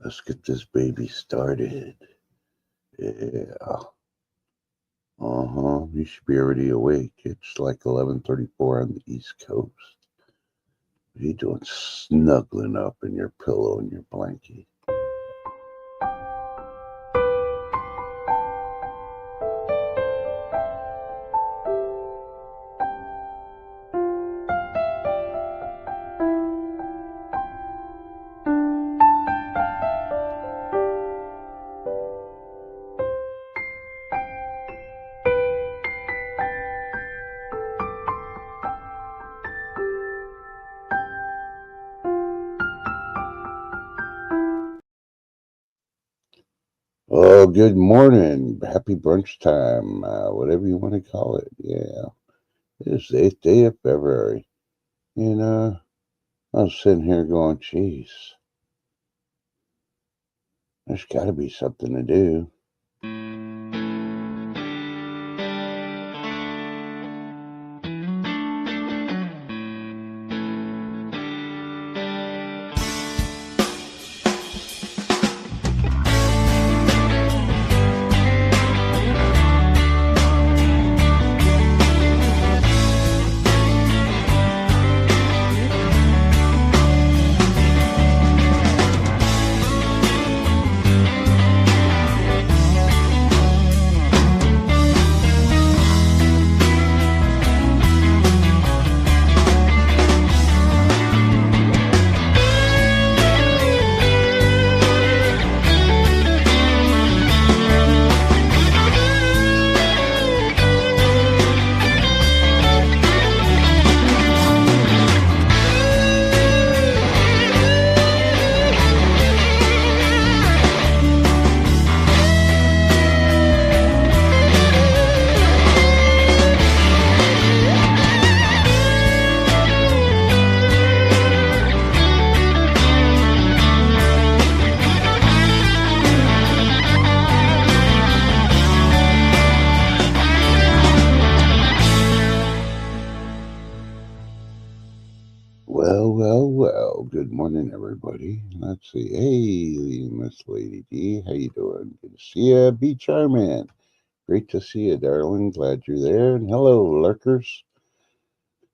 Let's get this baby started. Yeah. You should be already awake. It's like 11:34 on the East Coast. What are you doing snuggling up in your pillow and your blanket? Oh, good morning. Happy brunch time. Whatever you want to call it. Yeah. It's the 8th day of February. And I was sitting here going, geez, there's got to be something to do. Well, good morning, everybody. Let's see. Hey, Miss Lady D, how you doing? Good to see you. Be charming. Great to see you, darling. Glad you're there. And hello, lurkers.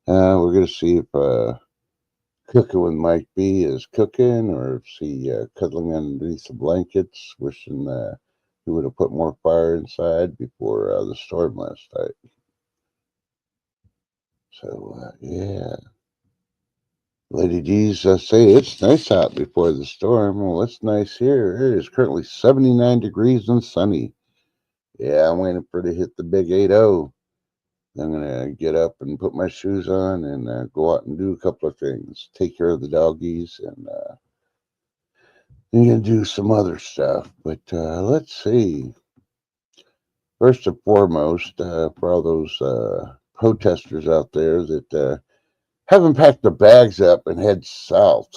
We're going to see if Cooking with Mike B is cooking or if he cuddling underneath the blankets, wishing he would have put more fire inside before the storm last night. So, yeah. Lady D's say it's nice out before the storm. Well, it's nice here. It is currently 79 degrees and sunny. Yeah, I'm waiting for it to hit the big 80. I'm going to get up and put my shoes on and go out and do a couple of things. Take care of the doggies and I'm going to do some other stuff. But let's see. First and foremost, for all those protesters out there that haven't packed their bags up and head south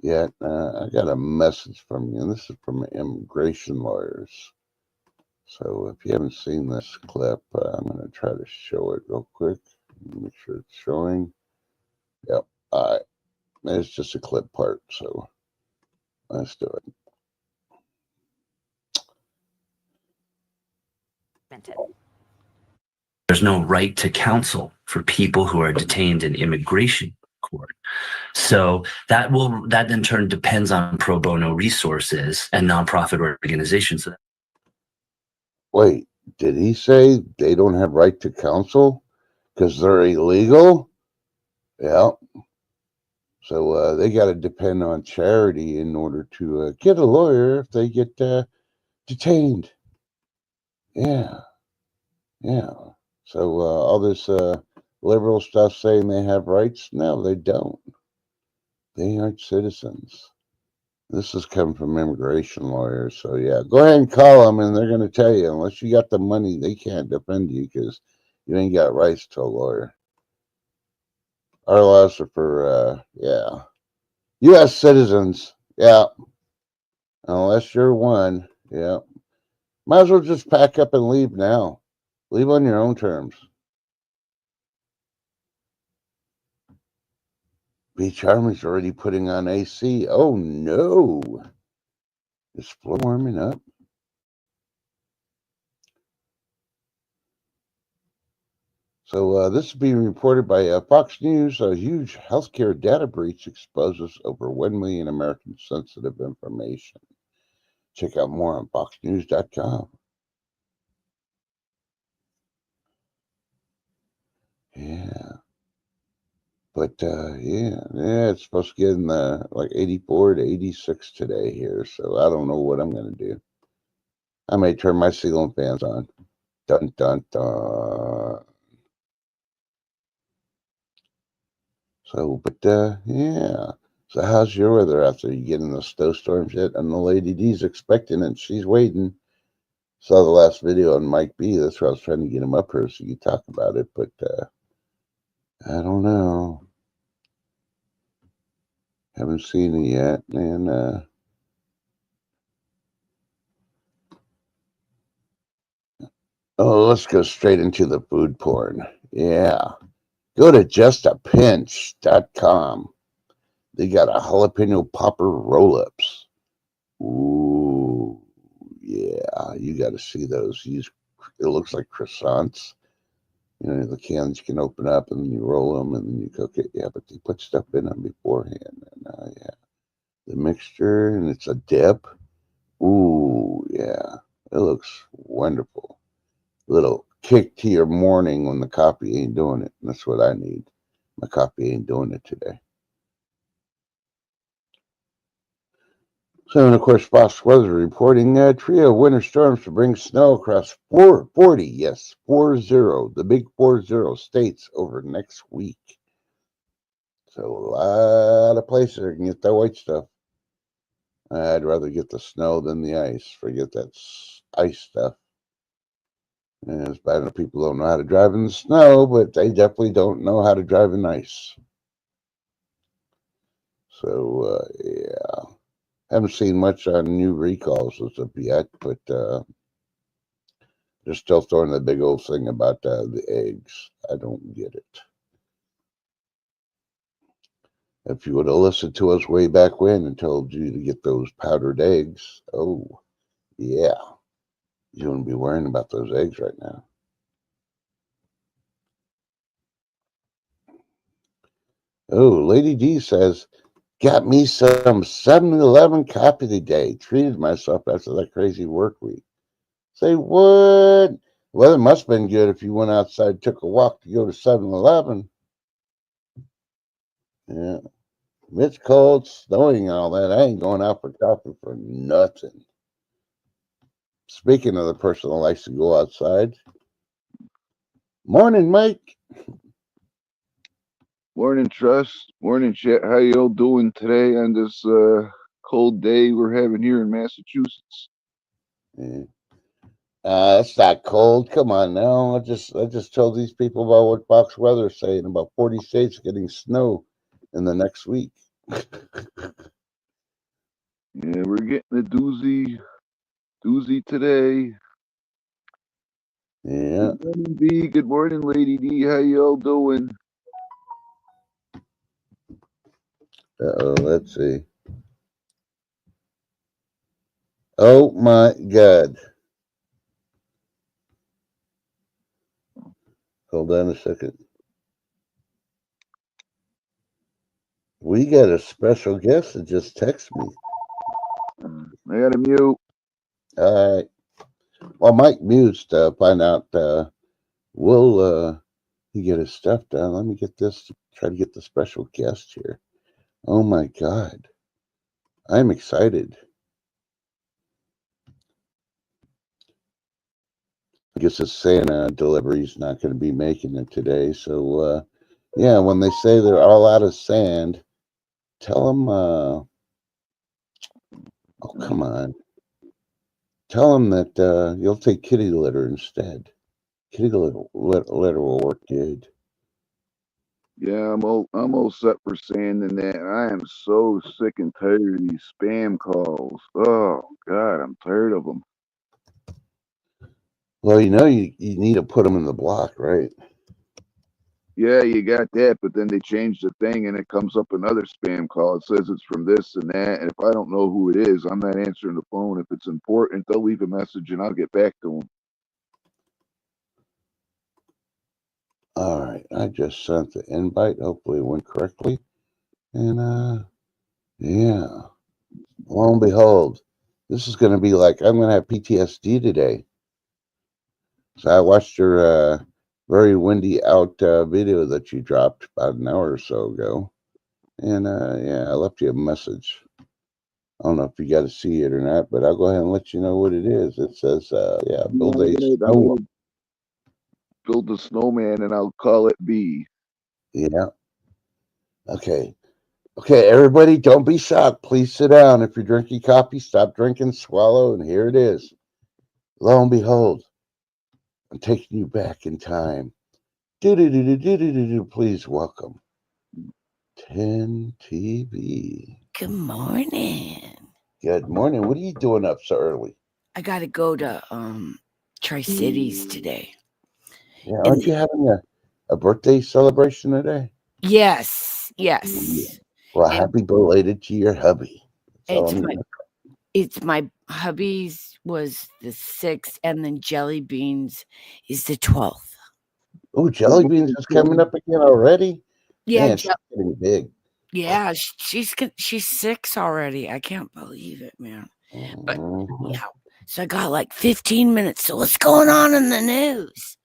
yet, I got a message from you, and this is from immigration lawyers. So if you haven't seen this clip, I'm going to try to show it real quick. Make sure it's showing. Yep. All right. It's just a clip part, so let's do it. There's no right to counsel for people who are detained in immigration court. So that in turn depends on pro bono resources and nonprofit organizations. Wait, did he say they don't have right to counsel because they're illegal? Yeah. So they got to depend on charity in order to get a lawyer if they get detained. Yeah. So all this liberal stuff saying they have rights, no, they don't. They aren't citizens. This is coming from immigration lawyers. So yeah, go ahead and call them, and they're going to tell you unless you got the money, they can't defend you because you ain't got rights to a lawyer. Our laws are for U.S. citizens. Yeah, unless you're one. Yeah, might as well just pack up and leave now. Leave on your own terms. Beach Army's already putting on AC. Oh no. Is Florida warming up? So this is being reported by Fox News. A huge healthcare data breach exposes over 1 million Americans' sensitive information. Check out more on foxnews.com. Yeah. But it's supposed to get in the like 84 to 86 today here. So I don't know what I'm going to do. I may turn my ceiling fans on. Dun, dun, dun. So, but yeah. So how's your weather out there? You getting the snowstorms yet? And the Lady D's expecting it. She's waiting. Saw the last video on Mike B. That's why I was trying to get him up here so you talk about it. But I don't know. Haven't seen it yet. And let's go straight into the food porn. Yeah. Go to justapinch.com. They got a jalapeno popper roll-ups. Ooh, yeah, you got to see those. It looks like croissants. You know, the cans you can open up and then you roll them and then you cook it. Yeah, but they put stuff in them beforehand. And yeah, the mixture and it's a dip. Ooh, yeah, it looks wonderful. Little kick to your morning when the coffee ain't doing it. That's what I need. My coffee ain't doing it today. So, and of course, Fox Weather reporting a trio of winter storms to bring snow across 40, yes, 40, the big 40 states over next week. So, a lot of places are going to get that white stuff. I'd rather get the snow than the ice. Forget that ice stuff. And it's bad enough people don't know how to drive in the snow, but they definitely don't know how to drive in ice. So, yeah. Haven't seen much on new recalls as of yet, but they're still throwing the big old thing about the eggs. I don't get it. If you would have listened to us way back when and told you to get those powdered eggs, oh, yeah, you wouldn't be worrying about those eggs right now. Oh, Lady D says, got me some 7-Eleven coffee today. Treated myself after that crazy work week. Say, what? Well, it must have been good if you went outside, took a walk to go to 7-Eleven. Yeah. It's cold, snowing, and all that. I ain't going out for coffee for nothing. Speaking of the person that likes to go outside, morning, Mike. Morning, Trust. Morning, Chet. How y'all doing today on this cold day we're having here in Massachusetts? Yeah. It's not cold. Come on now. I just told these people about what Fox Weather is saying about 40 states getting snow in the next week. Yeah, we're getting a doozy today. Yeah. Good morning, B. Good morning, Lady D. How y'all doing? Let's see. Oh my God. Hold on a second. We got a special guest that just texted me. I got a mute. All right. Well, Mike mutes to find out. Will he get his stuff done? Let me get this. Try to get the special guest here. Oh my God. I'm excited. I guess the Santa delivery's not going to be making it today. So, yeah, when they say they're all out of sand, tell them, oh, come on. Tell them that you'll take kitty litter instead. Kitty litter will work good. Yeah, I'm all set for sanding that. I am so sick and tired of these spam calls. Oh God, I'm tired of them. Well, you know, you need to put them in the block, right? Yeah, you got that, but then they changed the thing and it comes up another spam call. It says it's from this and that. And if I don't know who it is, I'm not answering the phone. If it's important, they'll leave a message and I'll get back to them. All right, I just sent the invite. Hopefully it went correctly. And yeah, lo and behold, this is going to be like I'm going to have PTSD today. So I watched your very windy out video that you dropped about an hour or so ago. And yeah, I left you a message. I don't know if you got to see it or not, but I'll go ahead and let you know what it is. It says, yeah, build a I'm gonna build a snowman and I'll call it B. Yeah. Okay. Okay, everybody, don't be shocked. Please sit down. If you're drinking coffee, stop drinking, swallow, and here it is. Lo and behold, I'm taking you back in time. Do. Please welcome 10 TV. Good morning. Good morning. What are you doing up so early? I gotta go to Tri-Cities today. Yeah, aren't you having a birthday celebration today? Yes. Well, And happy belated to your hubby. That's all it's my hubby's was the 6th, and then Jelly Beans is the 12th. Oh, Jelly Beans is coming up again already? Yeah, Man, she's getting big. yeah, she's 6 already. I can't believe it, man. But yeah, so I got like 15 minutes. So what's going on in the news?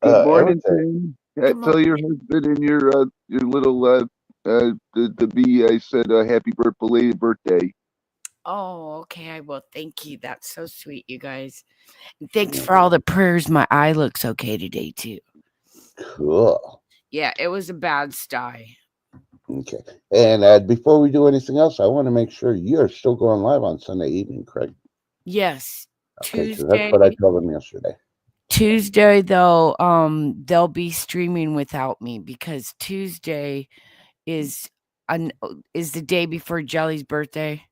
Good morning, everything. Tim. Tell your husband and your little the bee. I said happy belated birthday. Oh, okay. I will. Thank you. That's so sweet, you guys. And thanks for all the prayers. My eye looks okay today, too. Cool. Yeah, it was a bad sty. Okay. And before we do anything else, I want to make sure you're still going live on Sunday evening, correct? Yes. Okay, because Tuesday. that's what I told them yesterday. Tuesday, though, they'll be streaming without me because Tuesday is the day before Jelly's birthday.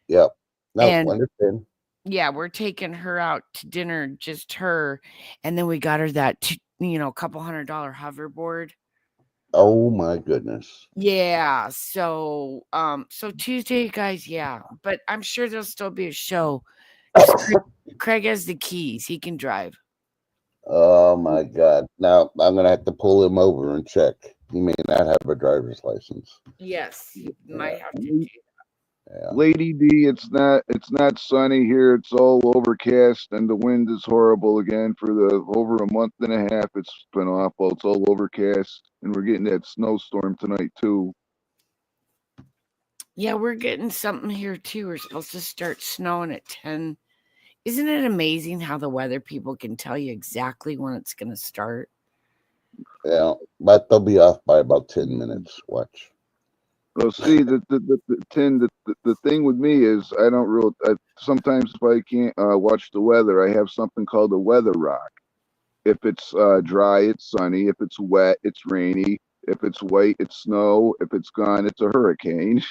Yep. No, And understand. yeah, we're taking her out to dinner, just her, and then we got her that couple $100 hoverboard. Oh my goodness. Yeah, so Tuesday, guys, yeah, but I'm sure there'll still be a show. Craig has the keys; he can drive. Oh my God. Now I'm gonna have to pull him over and check. He may not have a driver's license. Yes, you might have to do that. Yeah. Lady D, it's not sunny here. It's all overcast and the wind is horrible again for over a month and a half. It's been awful. It's all overcast and we're getting that snowstorm tonight too. Yeah, we're getting something here too. We're supposed to start snowing at 10. Isn't it amazing how the weather people can tell you exactly when it's going to start? Yeah, but they'll be off by about 10 minutes. Watch. Well, see, the thing with me is I don't real. Sometimes if I can't watch the weather, I have something called a weather rock. If it's dry, it's sunny. If it's wet, it's rainy. If it's white, it's snow. If it's gone, it's a hurricane.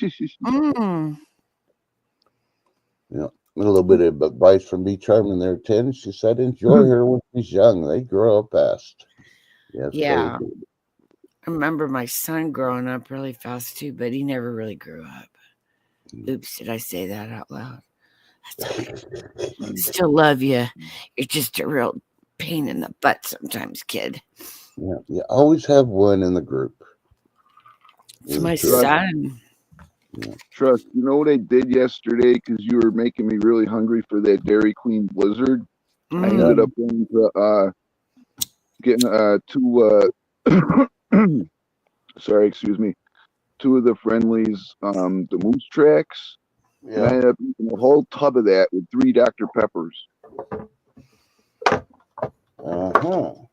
Yeah, a little bit of advice from B Charming there, 10. She said, enjoy her when she's young. They grow up fast. Yes, Yeah. I remember my son growing up really fast too, but he never really grew up. Oops, did I say that out loud? That's okay. Still love you. You're just a real pain in the butt sometimes, kid. Yeah, you always have one in the group. It's my son. Yeah. Trust, you know what I did yesterday? Because you were making me really hungry for that Dairy Queen Blizzard. I ended up going to getting two sorry, excuse me, two of the friendlies, the Moose Tracks. Yeah. And I ended up eating a whole tub of that with 3 Dr. Peppers. Well,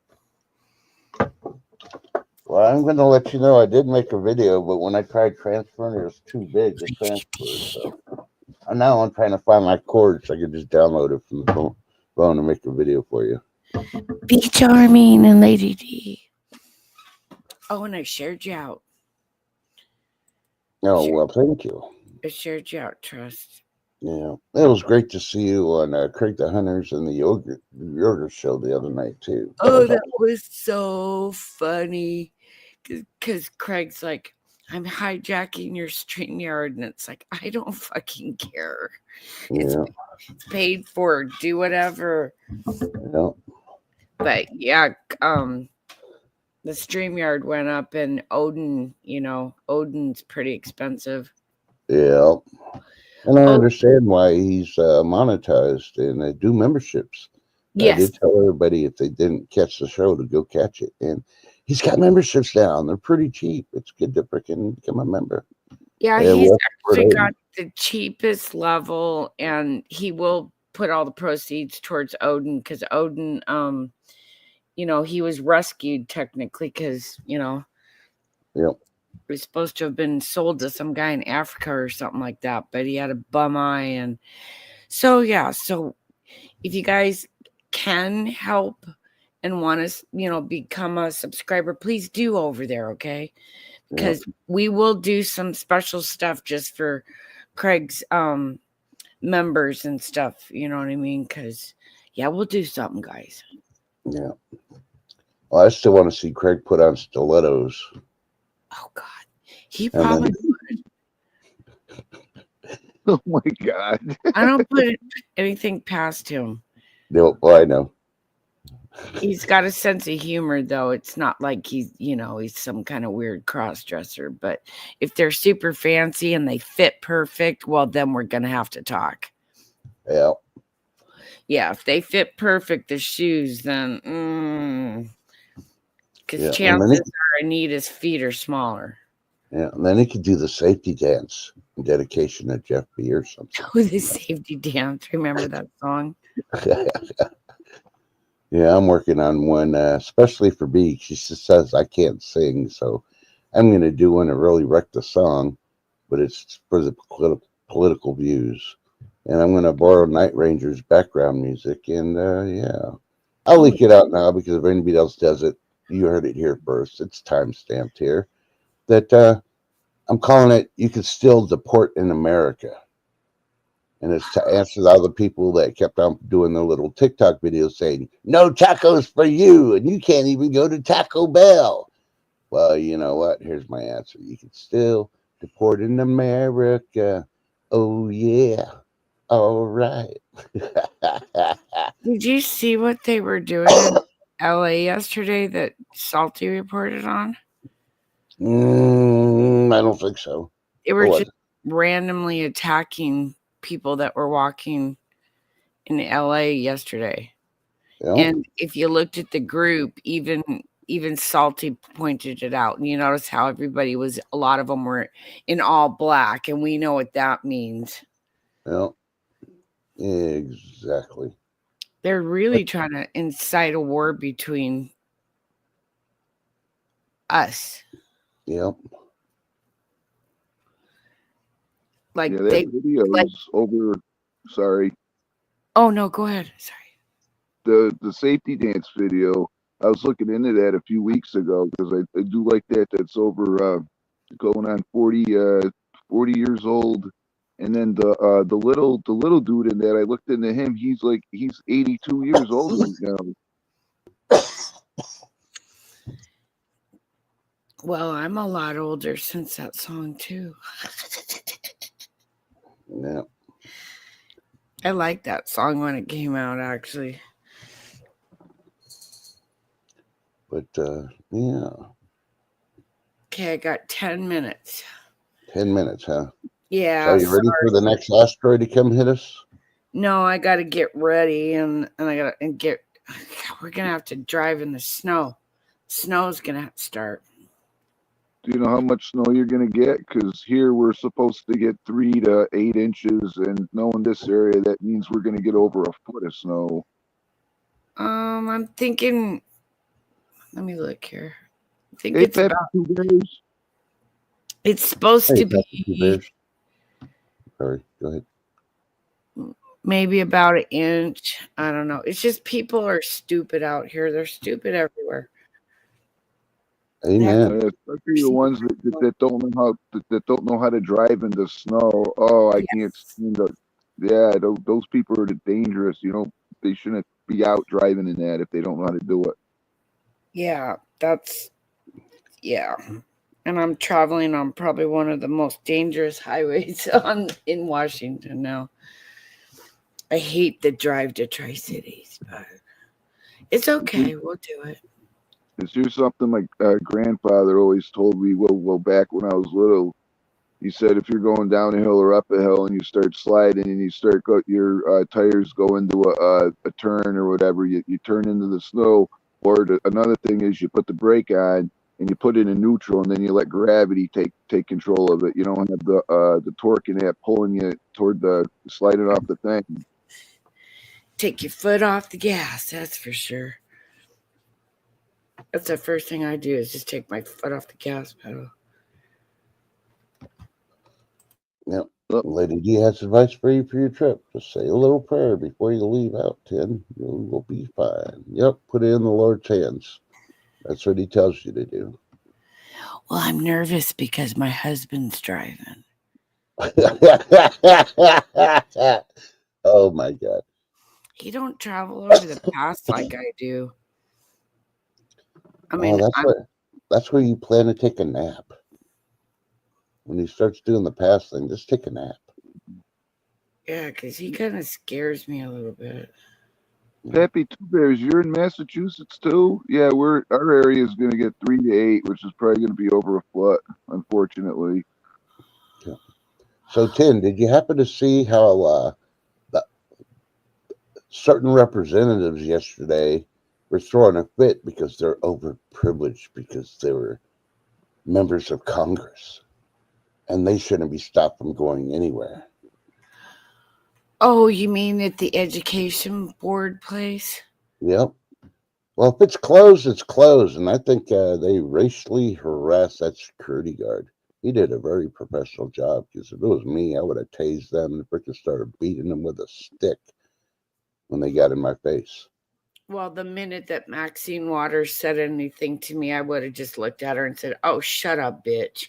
I'm going to let you know I did make a video, but when I tried transferring, it was too big to transfer. So now I'm trying to find my cord so I can just download it from the phone and make a video for you. Be Charming and Lady D. Oh, and I shared you out. Oh, well, thank you. I shared you out, Trust. Yeah, it was great to see you on Craig the Hunters and the yogurt show the other night too. Oh, that was so funny because Craig's like, I'm hijacking your StreamYard, and it's like, I don't fucking care. It's paid for. Do whatever. Yeah. But yeah, the StreamYard went up, and Odin, Odin's pretty expensive. Yeah. And I understand why he's monetized and they do memberships. Yes. I did tell everybody if they didn't catch the show to go catch it. And he's got memberships down. They're pretty cheap. It's good to freaking become a member. Yeah, he's actually got the cheapest level, and he will put all the proceeds towards Odin because Odin, he was rescued technically because, Yep. It was supposed to have been sold to some guy in Africa or something like that, but he had a bum eye. And so, yeah. So if you guys can help and want to, become a subscriber, please do over there. Okay. Because we will do some special stuff just for Craig's members and stuff. You know what I mean? Because, yeah, we'll do something, guys. Yeah. Well, I still want to see Craig put on stilettos. Oh, God. He probably would. Oh, my God. I don't put anything past him. No, well, I know. He's got a sense of humor, though. It's not like he's some kind of weird cross-dresser. But if they're super fancy and they fit perfect, well, then we're going to have to talk. Yeah. Yeah, if they fit perfect, the shoes, then because chances are Anita's feet are smaller. Yeah, and then he could do the safety dance in dedication to Jeff B or something. Oh, the safety dance. Remember that song? Yeah, I'm working on one, especially for B. She just says I can't sing, so I'm going to do one to really wreck the song, but it's for the political views. And I'm going to borrow Night Ranger's background music, and yeah. I'll leak it out now because if anybody else does it, you heard it here first. It's time-stamped here. That I'm calling it, You Can Still Deport in America. And it's to answer all the people that kept on doing their little TikTok videos saying, no tacos for you, and you can't even go to Taco Bell. Well, you know what? Here's my answer. You can still deport in America. Oh, yeah. All right. Did you see what they were doing in LA yesterday that Salty reported on? I don't think so. They were just randomly attacking people that were walking in LA yesterday. Yeah. And if you looked at the group, even Salty pointed it out. And you notice how a lot of them were in all black, and we know what that means. Yeah, exactly. They're really trying to incite a war between us. Yep. Like that video is over. Sorry. Oh no, go ahead. Sorry. The safety dance video. I was looking into that a few weeks ago because I do like that. That's over going on 40 years old. And then the little dude in that, I looked into him. He's 82 years old right now. Well, I'm a lot older since that song too. Yeah. I liked that song when it came out, actually. But yeah. Okay, I got 10 minutes. 10 minutes, huh? Yeah. So are you ready for the next asteroid to come hit us? No, I got to get ready, and I got to get. We're gonna have to drive in the snow. Snow's gonna start. Do you know how much snow you're gonna get? Because here we're supposed to get 3 to 8 inches, and knowing this area, that means we're gonna get over a foot of snow. I'm thinking. Let me look here. I think it's about 2 days. It's supposed to be. Sorry, go ahead. Maybe about an inch. I don't know. It's just people are stupid out here. They're stupid everywhere. Amen. Especially the ones that don't know how to drive in the snow. Oh, I can't stand it. Yeah, those people are dangerous. They shouldn't be out driving in that if they don't know how to do it. Yeah, that's Yeah. And I'm traveling on probably one of the most dangerous highways in Washington now. I hate the drive to Tri-Cities, but it's okay. We'll do it. Is there something my grandfather always told me? Well, back when I was little, he said if you're going down a hill or up a hill and you start sliding and you start your tires go into a turn or whatever, you turn into the snow. Or another thing is you put the brake on and you put it in neutral and then you let gravity take control of it. You don't have the torque in that pulling you toward the sliding off the thing. Take your foot off the gas, that's for sure. That's the first thing I do is just take my foot off the gas pedal. Yep. Lady D has advice for you for your trip. Just say a little prayer before you leave out, Tim. You will be fine. Yep, put it in the Lord's hands. That's what he tells you to do. Well, I'm nervous because my husband's driving. Oh my God. He don't travel over the pass like I do. I mean, that's where you plan to take a nap. When he starts doing the pass thing, just take a nap. Yeah, because he kind of scares me a little bit. Pappy Two Bears, you're in Massachusetts too? Yeah, our area is going to get 3 to 8, which is probably going to be over a foot, unfortunately. Yeah. So, Tim, did you happen to see how certain representatives yesterday were throwing a fit because they're overprivileged because they were members of Congress and they shouldn't be stopped from going anywhere? Oh, you mean at the education board place? Yep. Well, if it's closed, it's closed. And I think they racially harassed that security guard. He did a very professional job because if it was me, I would have tased them and freaking started beating them with a stick when they got in my face. Well, the minute that Maxine Waters said anything to me, I would have just looked at her and said, "Oh, shut up, bitch.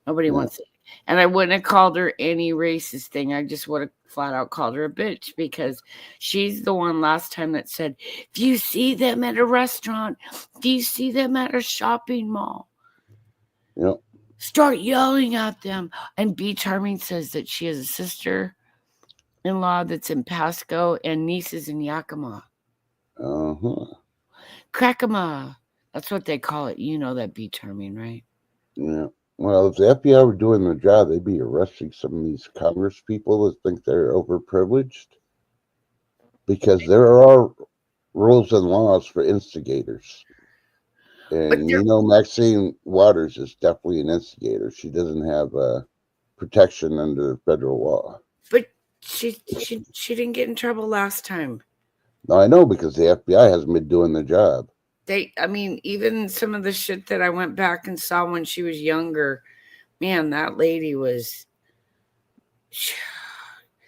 Nobody wants it." And I wouldn't have called her any racist thing. I just would have flat out called her a bitch because she's the one last time that said, if you see them at a restaurant, if you see them at a shopping mall, start yelling at them. And B. Charming says that she has a sister-in-law that's in Pasco and nieces in Yakima. Crackama. That's what they call it. You know that B. Charming, right? Yeah. Well, if the FBI were doing their job, they'd be arresting some of these Congress people that think they're overprivileged. Because there are rules and laws for instigators. And Maxine Waters is definitely an instigator. She doesn't have protection under federal law. But she didn't get in trouble last time. No, I know, because the FBI hasn't been doing their job. Even some of the shit that I went back and saw when she was younger, man, that lady was.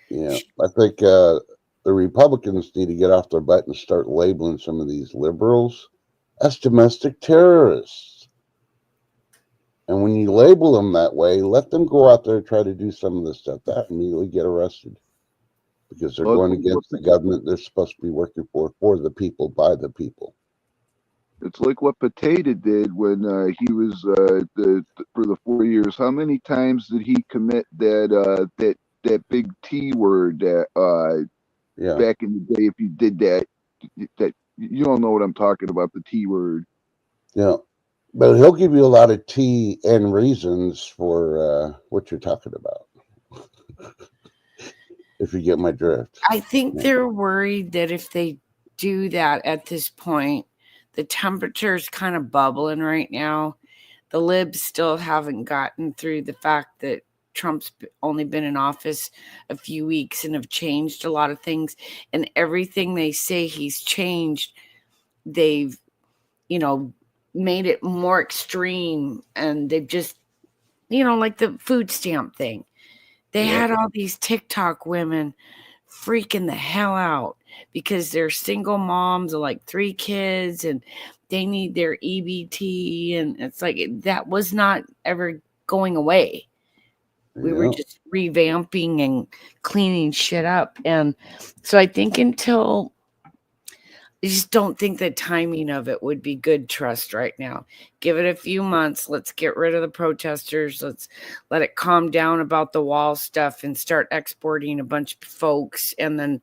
Yeah, I think the Republicans need to get off their butt and start labeling some of these liberals as domestic terrorists. And when you label them that way, let them go out there and try to do some of the stuff that immediately get arrested. Because they're going against the government they're supposed to be working for the people, by the people. It's like what Potato did when he was for the 4 years. How many times did he commit that big T word back in the day? If you did that you don't know what I'm talking about, the T word. Yeah, but he'll give you a lot of T and reasons for what you're talking about. If you get my drift. I think they're worried that if they do that at this point, the temperature's kind of bubbling right now. The libs still haven't gotten through the fact that Trump's only been in office a few weeks and have changed a lot of things. And everything they say he's changed, they've, made it more extreme. And they've just, like the food stamp thing. They had all these TikTok women freaking the hell out because they're single moms of like 3 kids and they need their EBT. And it's like, that was not ever going away. We were just revamping and cleaning shit up. And so I think until I just don't think the timing of it would be good trust right now. Give it a few months. Let's get rid of the protesters. Let's let it calm down about the wall stuff and start exporting a bunch of folks. And then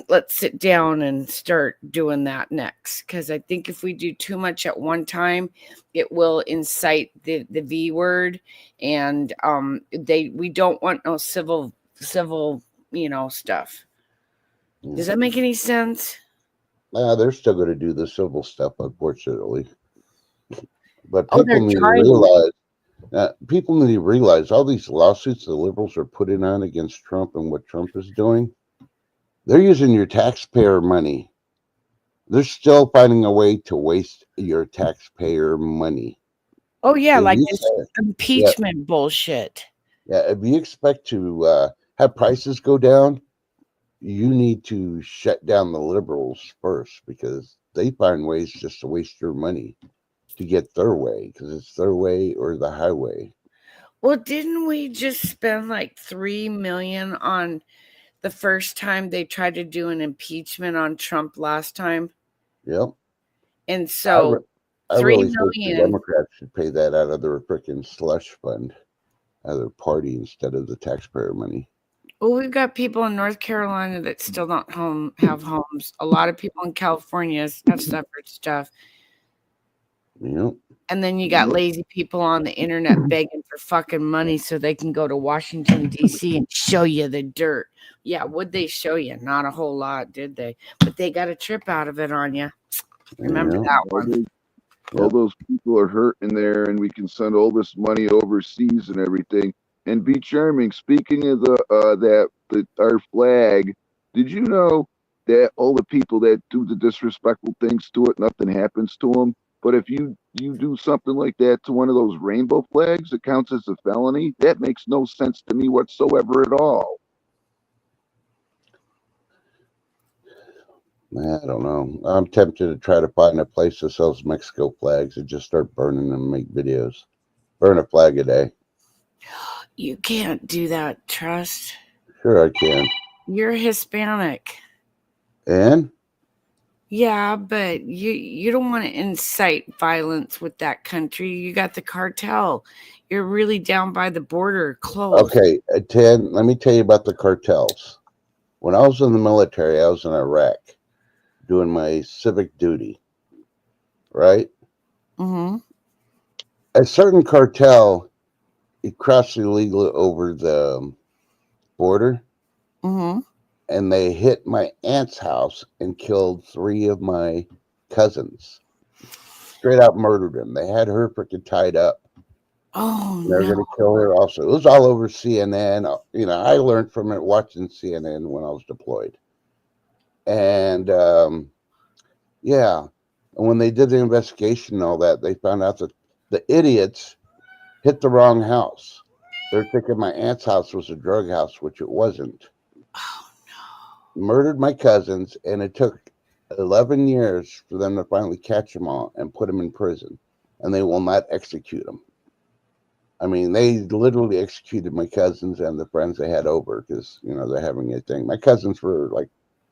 let's sit down and start doing that next. Because I think if we do too much at one time, it will incite the V word. And we don't want no civil, stuff. Does that make any sense? They're still going to do the civil stuff, unfortunately. But Oh, people they're need to trying. realize all these lawsuits the liberals are putting on against Trump and what Trump is doing. They're using your taxpayer money. They're still finding a way to waste your taxpayer money. Oh, yeah, If like you this say- impeachment bullshit. if you expect to have prices go down, you need to shut down the liberals first, because they find ways just to waste your money to get their way, because it's their way or the highway. Well, didn't we just spend like $3 million on the first time they tried to do an impeachment on Trump last time? Yep. And so I $3 really think the million. Democrats should pay that out of their freaking slush fund, out of their party, instead of the taxpayer money. Well, we've got people in North Carolina that still don't have homes. A lot of people in California have suffered stuff. Yep. And then you got lazy people on the internet begging for fucking money so they can go to Washington, D.C. and show you the dirt. Yeah, would they show you? Not a whole lot, did they? But they got a trip out of it on you. Remember that one. All those people are hurting there, and we can send all this money overseas and everything and be charming. Speaking of our flag, did you know that all the people that do the disrespectful things to it, nothing happens to them? But if you do something like that to one of those rainbow flags, it counts as a felony. That makes no sense to me whatsoever at all. I don't know. I'm tempted to try to find a place that sells Mexico flags and just start burning them and make videos. Burn a flag a day. You can't do that, Trust. Sure, I can. You're Hispanic. And? Yeah, but you don't want to incite violence with that country. You got the cartel. You're really down by the border, close. Okay, Ted, let me tell you about the cartels. When I was in the military, I was in Iraq doing my civic duty, right? Mm-hmm. A certain cartel, it crossed illegally over the border, Mm-hmm. and they hit my aunt's house and killed 3 of my cousins. Straight out murdered them. They had her freaking tied up. Oh, They're going to kill her also. It was all over CNN. You know, I learned from it watching CNN when I was deployed. And yeah, and when they did the investigation and all that, they found out that the idiots hit the wrong house. They're thinking my aunt's house was a drug house, which it wasn't. Oh, no. Murdered my cousins, and it took 11 years for them to finally catch them all and put them in prison. And they will not execute them. I mean, they literally executed my cousins and the friends they had over because, you know, they're having a thing. My cousins were like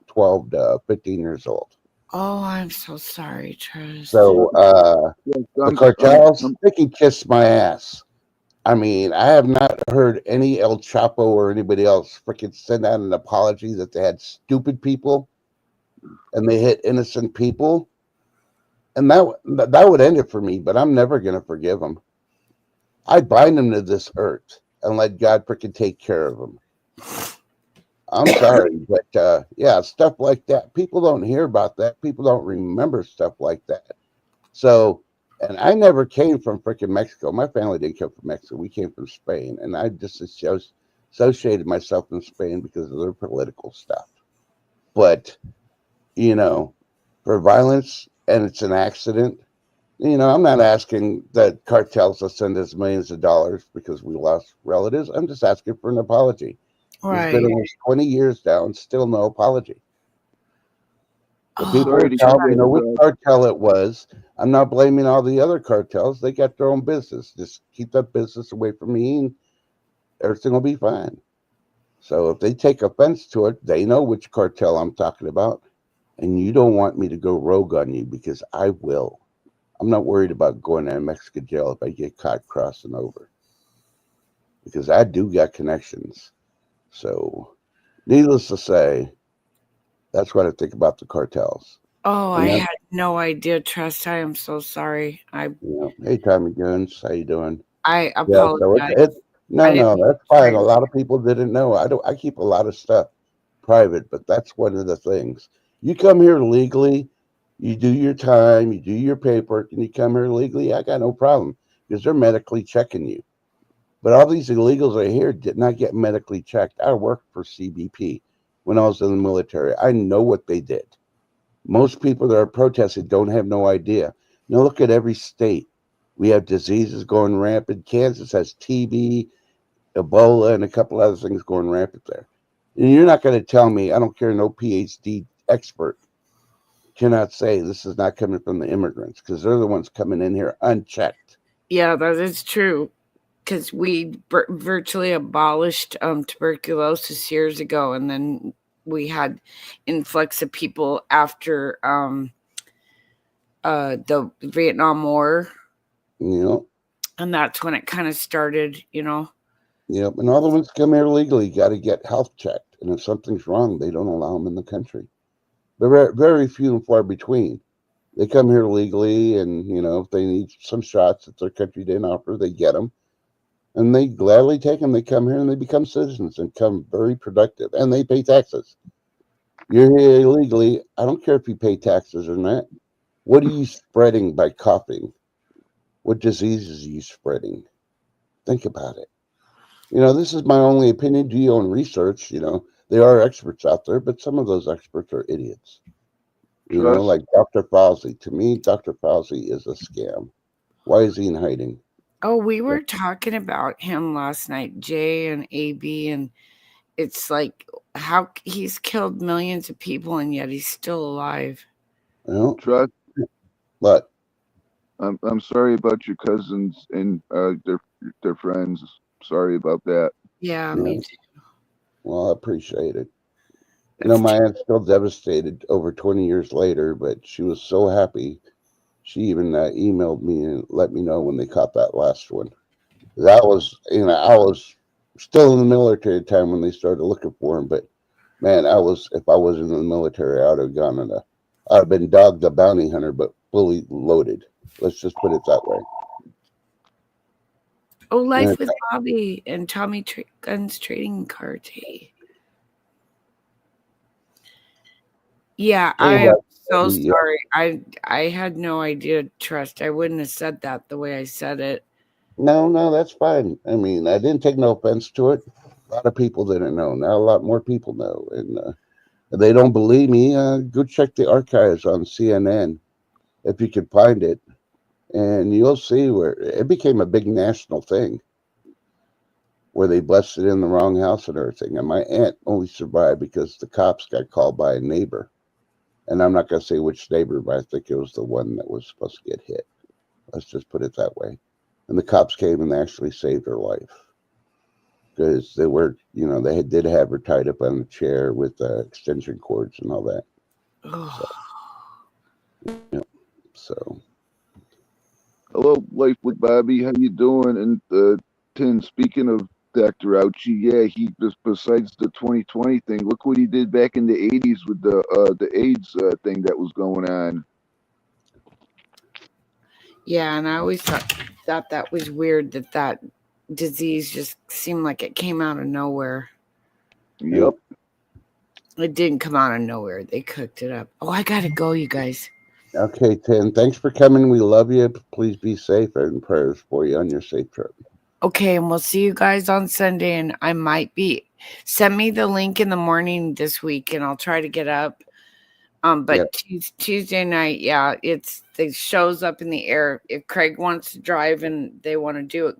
12 to 15 years old. Oh, I'm so sorry, Trust. So the cartels, they can kiss my ass. I mean, I have not heard any El Chapo or anybody else freaking send out an apology that they had stupid people and they hit innocent people. And that would end it for me, but I'm never going to forgive them. I bind them to this earth and let God freaking take care of them. I'm sorry, but yeah, stuff like that. People don't hear about that. People don't remember stuff like that. So, and I never came from freaking Mexico. My family didn't come from Mexico. We came from Spain, and I just associated myself in Spain because of their political stuff. But, you know, for violence, and it's an accident, you know, I'm not asking that cartels to send us millions of dollars because we lost relatives. I'm just asking for an apology. Right. It's been almost 20 years now and still no apology. The Oh, people sorry to tell hear me, that, which cartel it was. I'm not blaming all the other cartels. They got their own business. Just keep that business away from me and everything will be fine. So if they take offense to it, they know which cartel I'm talking about. and you don't want me to go rogue on you because I will. I'm not worried about going to Mexican jail if I get caught crossing over because I do got connections. So, needless to say, that's what I think about the cartels. Oh, I And had no idea, Trust. I am so sorry. hey, Tommy Guns, how you doing? I Yeah, so apologize. no, I didn't mean that's to fine. A frighten. lot of people didn't know. I keep a lot of stuff private, but that's one of the things. You come here legally, you do your time, you do your paperwork, and you come here legally. I got no problem because they're medically checking you. But all these illegals right here did not get medically checked. I worked for CBP when I was in the military. I know what they did. Most people that are protesting don't have no idea. Now look at every state. We have diseases going rampant. Kansas has TB, Ebola, and a couple other things going rampant there. And you're not going to tell me, I don't care, no PhD expert cannot say this is not coming from the immigrants because they're the ones coming in here unchecked. Yeah, that is true. Because we virtually abolished tuberculosis years ago, and then we had influx of people after the Vietnam War, You know, and that's when it kind of started. yep. And all the ones come here legally got to get health checked. And if something's wrong, they don't allow them in the country. They're very, very few and far between. They come here legally, and if they need some shots that their country didn't offer, they get them, and they gladly take them. They come here and they become citizens and become very productive, and they pay taxes. You're here illegally. I don't care if you pay taxes or not. What are you spreading by coughing? What diseases are you spreading? Think about it. This is my only opinion. Do your own research. There are experts out there, but some of those experts are idiots. Trust. Like Dr. Fauci. To me, Dr. Fauci is a scam. Why is he in hiding? Oh, we were talking about him last night, Jay and AB, and it's like how he's killed millions of people and yet he's still alive. Trust. But I'm sorry about your cousins and their friends. Sorry about that. Yeah, me too. Well, I appreciate it. That's My aunt's still devastated over 20 years later, but she was so happy. She even emailed me and let me know when they caught that last one. That was, I was still in the military at the time when they started looking for him. But man, if I was in the military, I would have gone on I'd have been Dog the Bounty Hunter, but fully loaded. Let's just put it that way. Oh, Life with Bobby and Tommy Guns Trading Cards. Hey. Yeah, I am so sorry. I had no idea, Trust. I wouldn't have said that the way I said it. No, that's fine. I mean, I didn't take no offense to it. A lot of people didn't know. Now a lot more people know. And if they don't believe me, go check the archives on CNN if you can find it. And you'll see where it became a big national thing where they busted in the wrong house and everything. And my aunt only survived because the cops got called by a neighbor. And I'm not going to say which neighbor, but I think it was the one that was supposed to get hit. Let's just put it that way. And the cops came and actually saved her life because they were, they did have her tied up on the chair with extension cords and all that. So. Hello, Life with Bobby. How you doing? And Tim, speaking of Dr. Ouchie, yeah, he just besides the 2020 thing, look what he did back in the 80s with the AIDS thing that was going on. Yeah, and I always thought that was weird that disease just seemed like it came out of nowhere. Yep. It didn't come out of nowhere. They cooked it up. Oh, I gotta go, you guys. Okay, Tim. Thanks for coming. We love you. Please be safe and prayers for you on your safe trip. Okay, and we'll see you guys on Sunday. And I might send me the link in the morning this week, and I'll try to get up. But Tuesday night, yeah, the show's up in the air. If Craig wants to drive and they want to do it,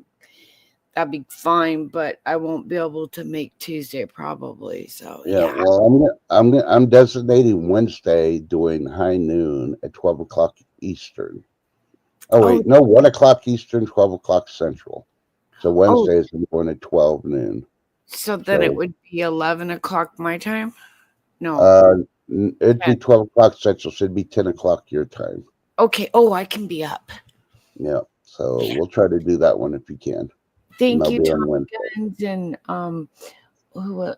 that'd be fine. But I won't be able to make Tuesday probably. So yeah. Well, I'm designating Wednesday doing high noon at 12 o'clock Eastern. Oh wait, no, 1 o'clock Eastern, 12 o'clock Central. So Wednesdays I'm going at 12 noon. So then it would be 11 o'clock my time? No. It'd be 12 o'clock Central, so it'd be 10 o'clock your time. Okay. Oh, I can be up. Yeah. So we'll try to do that one if you can. Thank They'll you, be on Tom Wednesday. Guns, and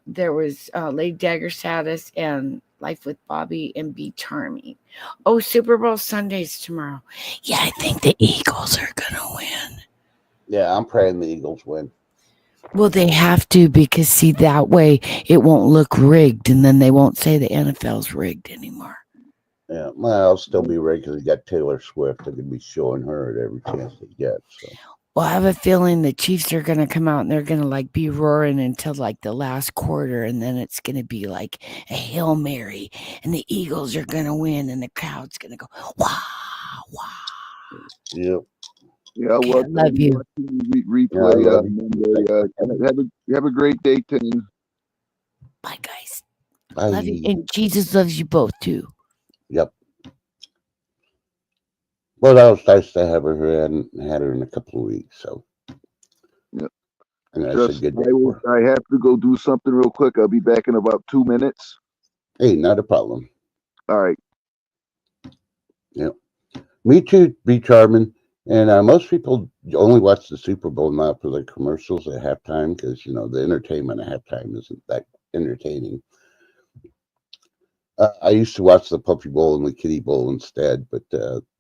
there was Lady Dagger Status and Life with Bobby and Be Charming. Oh, Super Bowl Sunday's tomorrow. Yeah, I think the Eagles are gonna win. Yeah, I'm praying the Eagles win. Well, they have to, because see, that way it won't look rigged, and then they won't say the NFL's rigged anymore. Yeah, well, I'll still be ready because we got Taylor Swift. They're gonna be showing her at every chance they get. So. Well, I have a feeling the Chiefs are gonna come out and they're gonna like be roaring until like the last quarter, and then it's gonna be like a Hail Mary, and the Eagles are gonna win, and the crowd's gonna go wow, wow. Yep. Yeah, Okay, well, I love you. Replay Yeah, I love you. Monday. Have a great day, Tin. Bye, guys. Bye. Love you, and Jesus loves you both too. Yep. Well, that was nice to have her. I hadn't had her in a couple of weeks, so. Yep. And that's a good day for her. I have to go do something real quick. I'll be back in about 2 minutes. Hey, not a problem. All right. Yep. Me too, Be Charming. And most people only watch the Super Bowl now for the commercials at halftime because, the entertainment at halftime isn't that entertaining. I used to watch the Puppy Bowl and the Kitty Bowl instead, but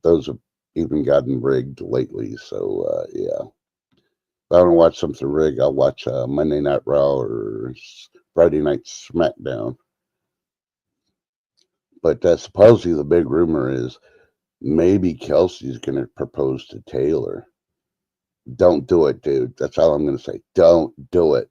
those have even gotten rigged lately. So, yeah. If I want to watch something rigged, I'll watch Monday Night Raw or Friday Night SmackDown. But supposedly the big rumor is maybe Kelsey's going to propose to Taylor. Don't do it, dude. That's all I'm going to say. Don't do it.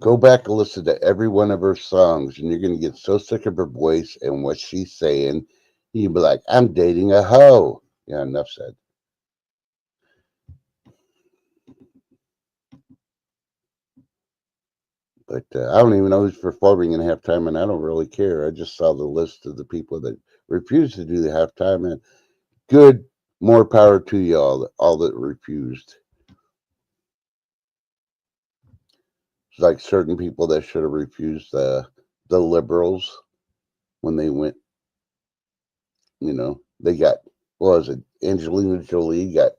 Go back and listen to every one of her songs, and you're going to get so sick of her voice and what she's saying. You'll be like, I'm dating a hoe. Yeah, enough said. But I don't even know who's performing in halftime, and I don't really care. I just saw the list of the people that refused to do the halftime, and good, more power to y'all, all that refused. It's like certain people that should have refused the liberals when they went, they got, what was it, Angelina Jolie got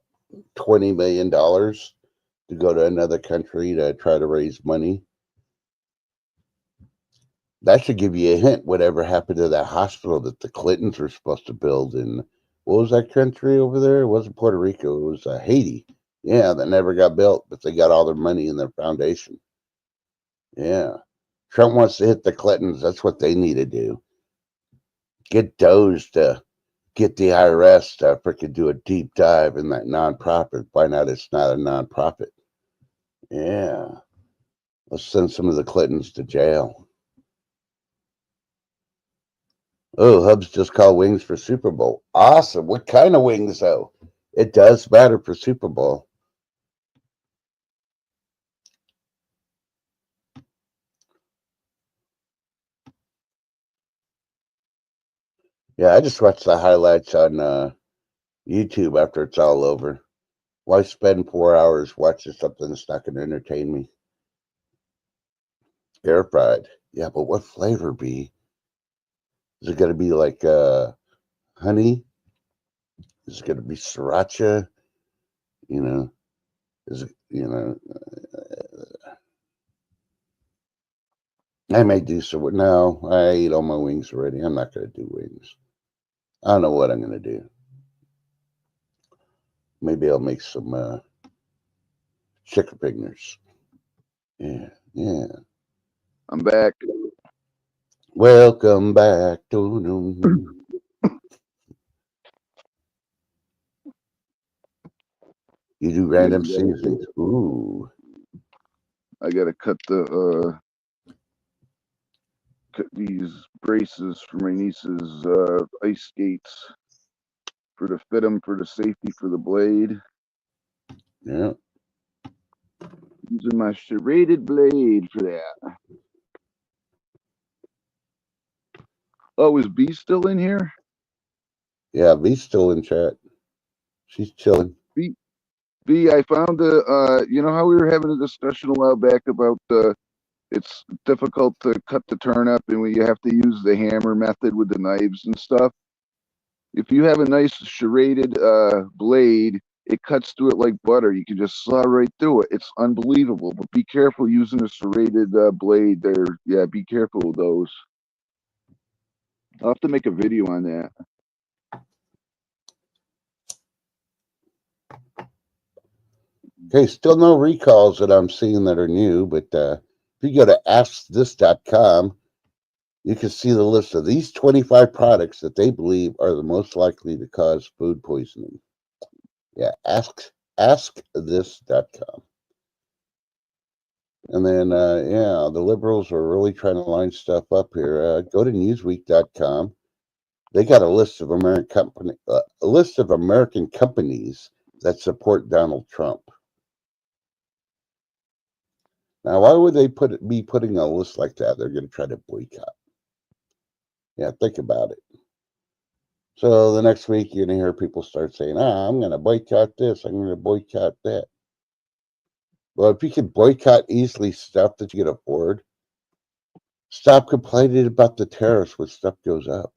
$20 million to go to another country to try to raise money. That should give you a hint whatever happened to that hospital that the Clintons were supposed to build in, what was that country over there? It wasn't Puerto Rico, it was Haiti. Yeah, that never got built, but they got all their money in their foundation. Yeah. Trump wants to hit the Clintons. That's what they need to do. Get Doge to get the IRS to freaking do a deep dive in that nonprofit. Find out it's not a nonprofit. Yeah. Let's send some of the Clintons to jail. Oh, Hubs just called wings for Super Bowl. Awesome. What kind of wings, though? It does matter for Super Bowl. Yeah, I just watched the highlights on YouTube after it's all over. Why spend 4 hours watching something that's not going to entertain me? Air fried. Yeah, but what flavor be? Is it going to be like honey? Is it going to be sriracha? Is it, I may do so. No, I ate all my wings already. I'm not going to do wings. I don't know what I'm going to do. Maybe I'll make some chicken fingers. Yeah, yeah. I'm back. Welcome back to You do random seasons. Ooh. I gotta cut these braces for my niece's ice skates to fit them for the safety for the blade. Yeah. Using my serrated blade for that. Oh, is B still in here? Yeah, V's still in chat. She's chilling. B, I found you know how we were having a discussion a while back about It's difficult to cut the turnip, and when you have to use the hammer method with the knives and stuff. If you have a nice serrated blade, it cuts through it like butter. You can just saw right through it. It's unbelievable. But be careful using a serrated blade there. Yeah, be careful with those. I'll have to make a video on that. Okay, still no recalls that I'm seeing that are new, but if you go to askthis.com, you can see the list of these 25 products that they believe are the most likely to cause food poisoning. Yeah, askthis.com. And then, yeah, the liberals are really trying to line stuff up here. Go to newsweek.com. They got a list of American companies that support Donald Trump. Now, why would they be putting a list like that? They're going to try to boycott. Yeah, think about it. So the next week, you're going to hear people start saying, I'm going to boycott this. I'm going to boycott that. Well, if you can boycott easily stuff that you can afford, stop complaining about the tariffs when stuff goes up.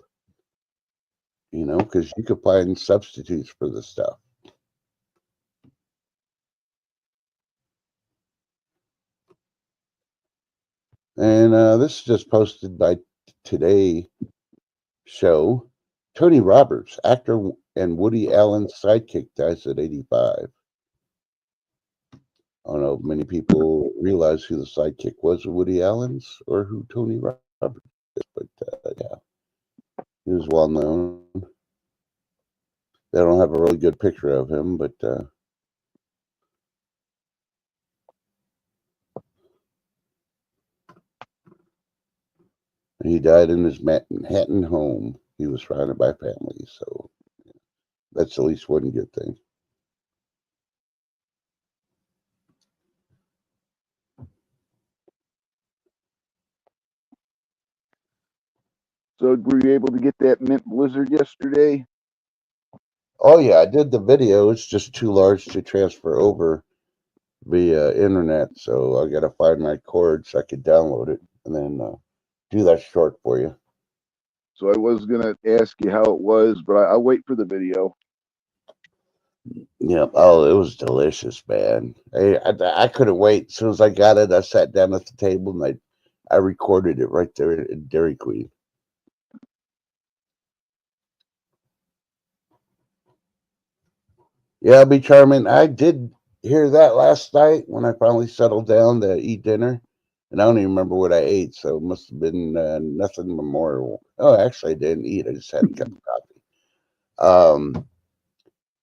You know, because you can find substitutes for the stuff. And this is just posted by Today Show. Tony Roberts, actor and Woody Allen's sidekick, dies at 85. I don't know if many people realize who the sidekick was of Woody Allen's or who Tony Roberts is, but yeah, he was well known. They don't have a really good picture of him, but he died in his Manhattan home. He was surrounded by family, so that's at least one good thing. So were you able to get that mint blizzard yesterday? Oh yeah, I did the video. It's just too large to transfer over via internet, so I got to find my cord so I could download it and then do that short for you. So I was gonna ask you how it was, but I'll wait for the video. Yeah. Oh, it was delicious, man. I couldn't wait. As soon as I got it, I sat down at the table and I recorded it right there in Dairy Queen. Yeah, be charming. I did hear that last night when I finally settled down to eat dinner, and I don't even remember what I ate, so it must have been nothing memorable. Oh, actually, I didn't eat. I just had a cup of coffee.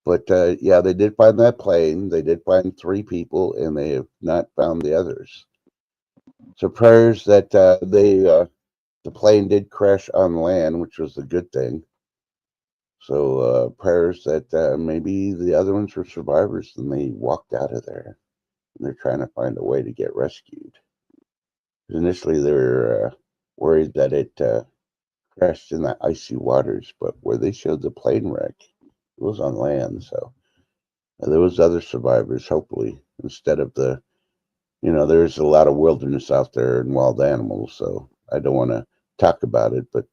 But yeah, they did find that plane. They did find 3 people, and they have not found the others. So prayers that the plane did crash on land, which was a good thing. So prayers that maybe the other ones were survivors and they walked out of there, and they're trying to find a way to get rescued. Initially, they were worried that it crashed in the icy waters, but where they showed the plane wreck, it was on land. So there was other survivors, hopefully, instead of there's a lot of wilderness out there and wild animals. So I don't want to talk about it, but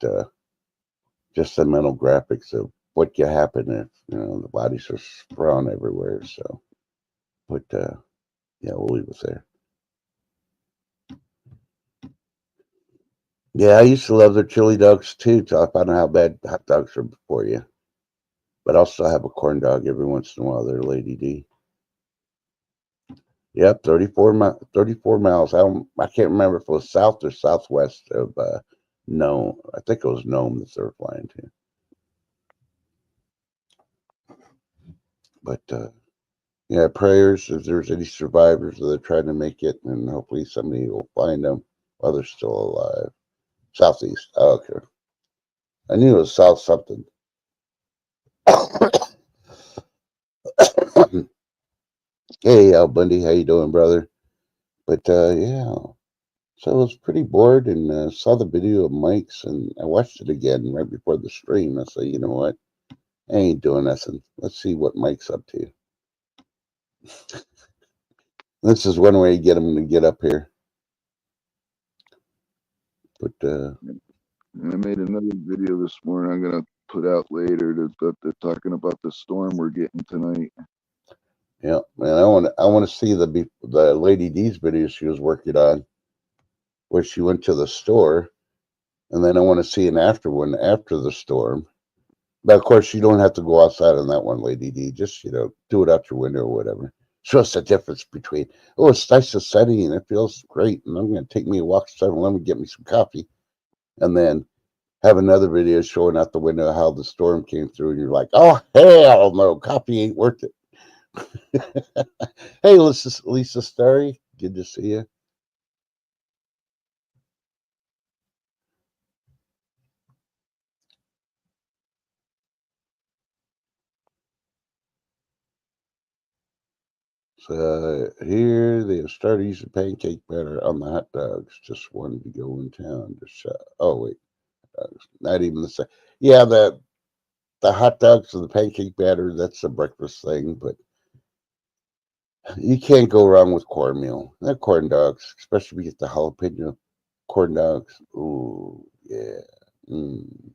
just the mental graphics of what could happen if the bodies are sprawn everywhere. So, but yeah, we'll leave it there. Yeah, I used to love their chili dogs too, till I found out how bad hot dogs are for you. But I'll still have a corn dog every once in a while there, Lady D. Yep, 34 miles. I can't remember if it was south or southwest of Nome. I think it was Nome that they were flying to. But yeah, prayers if there's any survivors that are trying to make it, and hopefully somebody will find them while they're still alive. Southeast. Oh, okay. I knew it was south something. Hey, Al Bundy, how you doing, brother? But yeah, so I was pretty bored and saw the video of Mike's, and I watched it again right before the stream. I said, you know what? I ain't doing nothing. Let's see what Mike's up to. This is one way to get him to get up here. But And I made another video this morning I'm gonna put out later that they're talking about the storm we're getting tonight. yeah, man, I want to see the Lady D's video she was working on, where she went to the store, and then I want to see an after one after the storm. But of course, you don't have to go outside on that one, Lady D. Just do it out your window or whatever. Show us the difference between, oh, it's nice and sunny and it feels great, and I'm going to take me a walk to 7-Eleven, get me some coffee, and then have another video showing out the window how the storm came through, and you're like, oh, hell no, coffee ain't worth it. Hey, Lisa Starry, good to see you. So here they have started using pancake batter on the hot dogs. Just wanted to go in town to shop. Oh wait, not even the same. Yeah, the hot dogs and the pancake batter. That's a breakfast thing, but you can't go wrong with cornmeal. They're corn dogs, especially if you get the jalapeno corn dogs. Ooh, yeah. Mm.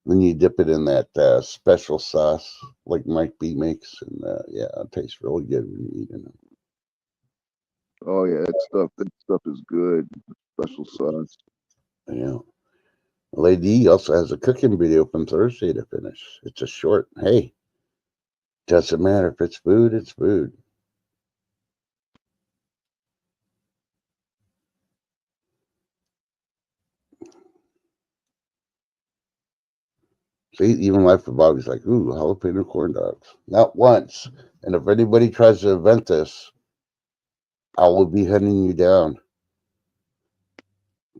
Then you dip it in that special sauce like Mike B makes, and yeah, it tastes really good when you eat it. Oh yeah, that stuff is good. Special sauce. Yeah. Lady also has a cooking video from Thursday to finish. It's a short. Hey, doesn't matter if it's food, it's food. See, even Life of Bobby's like, ooh, jalapeno corn dogs. Not once. And if anybody tries to invent this, I will be hunting you down.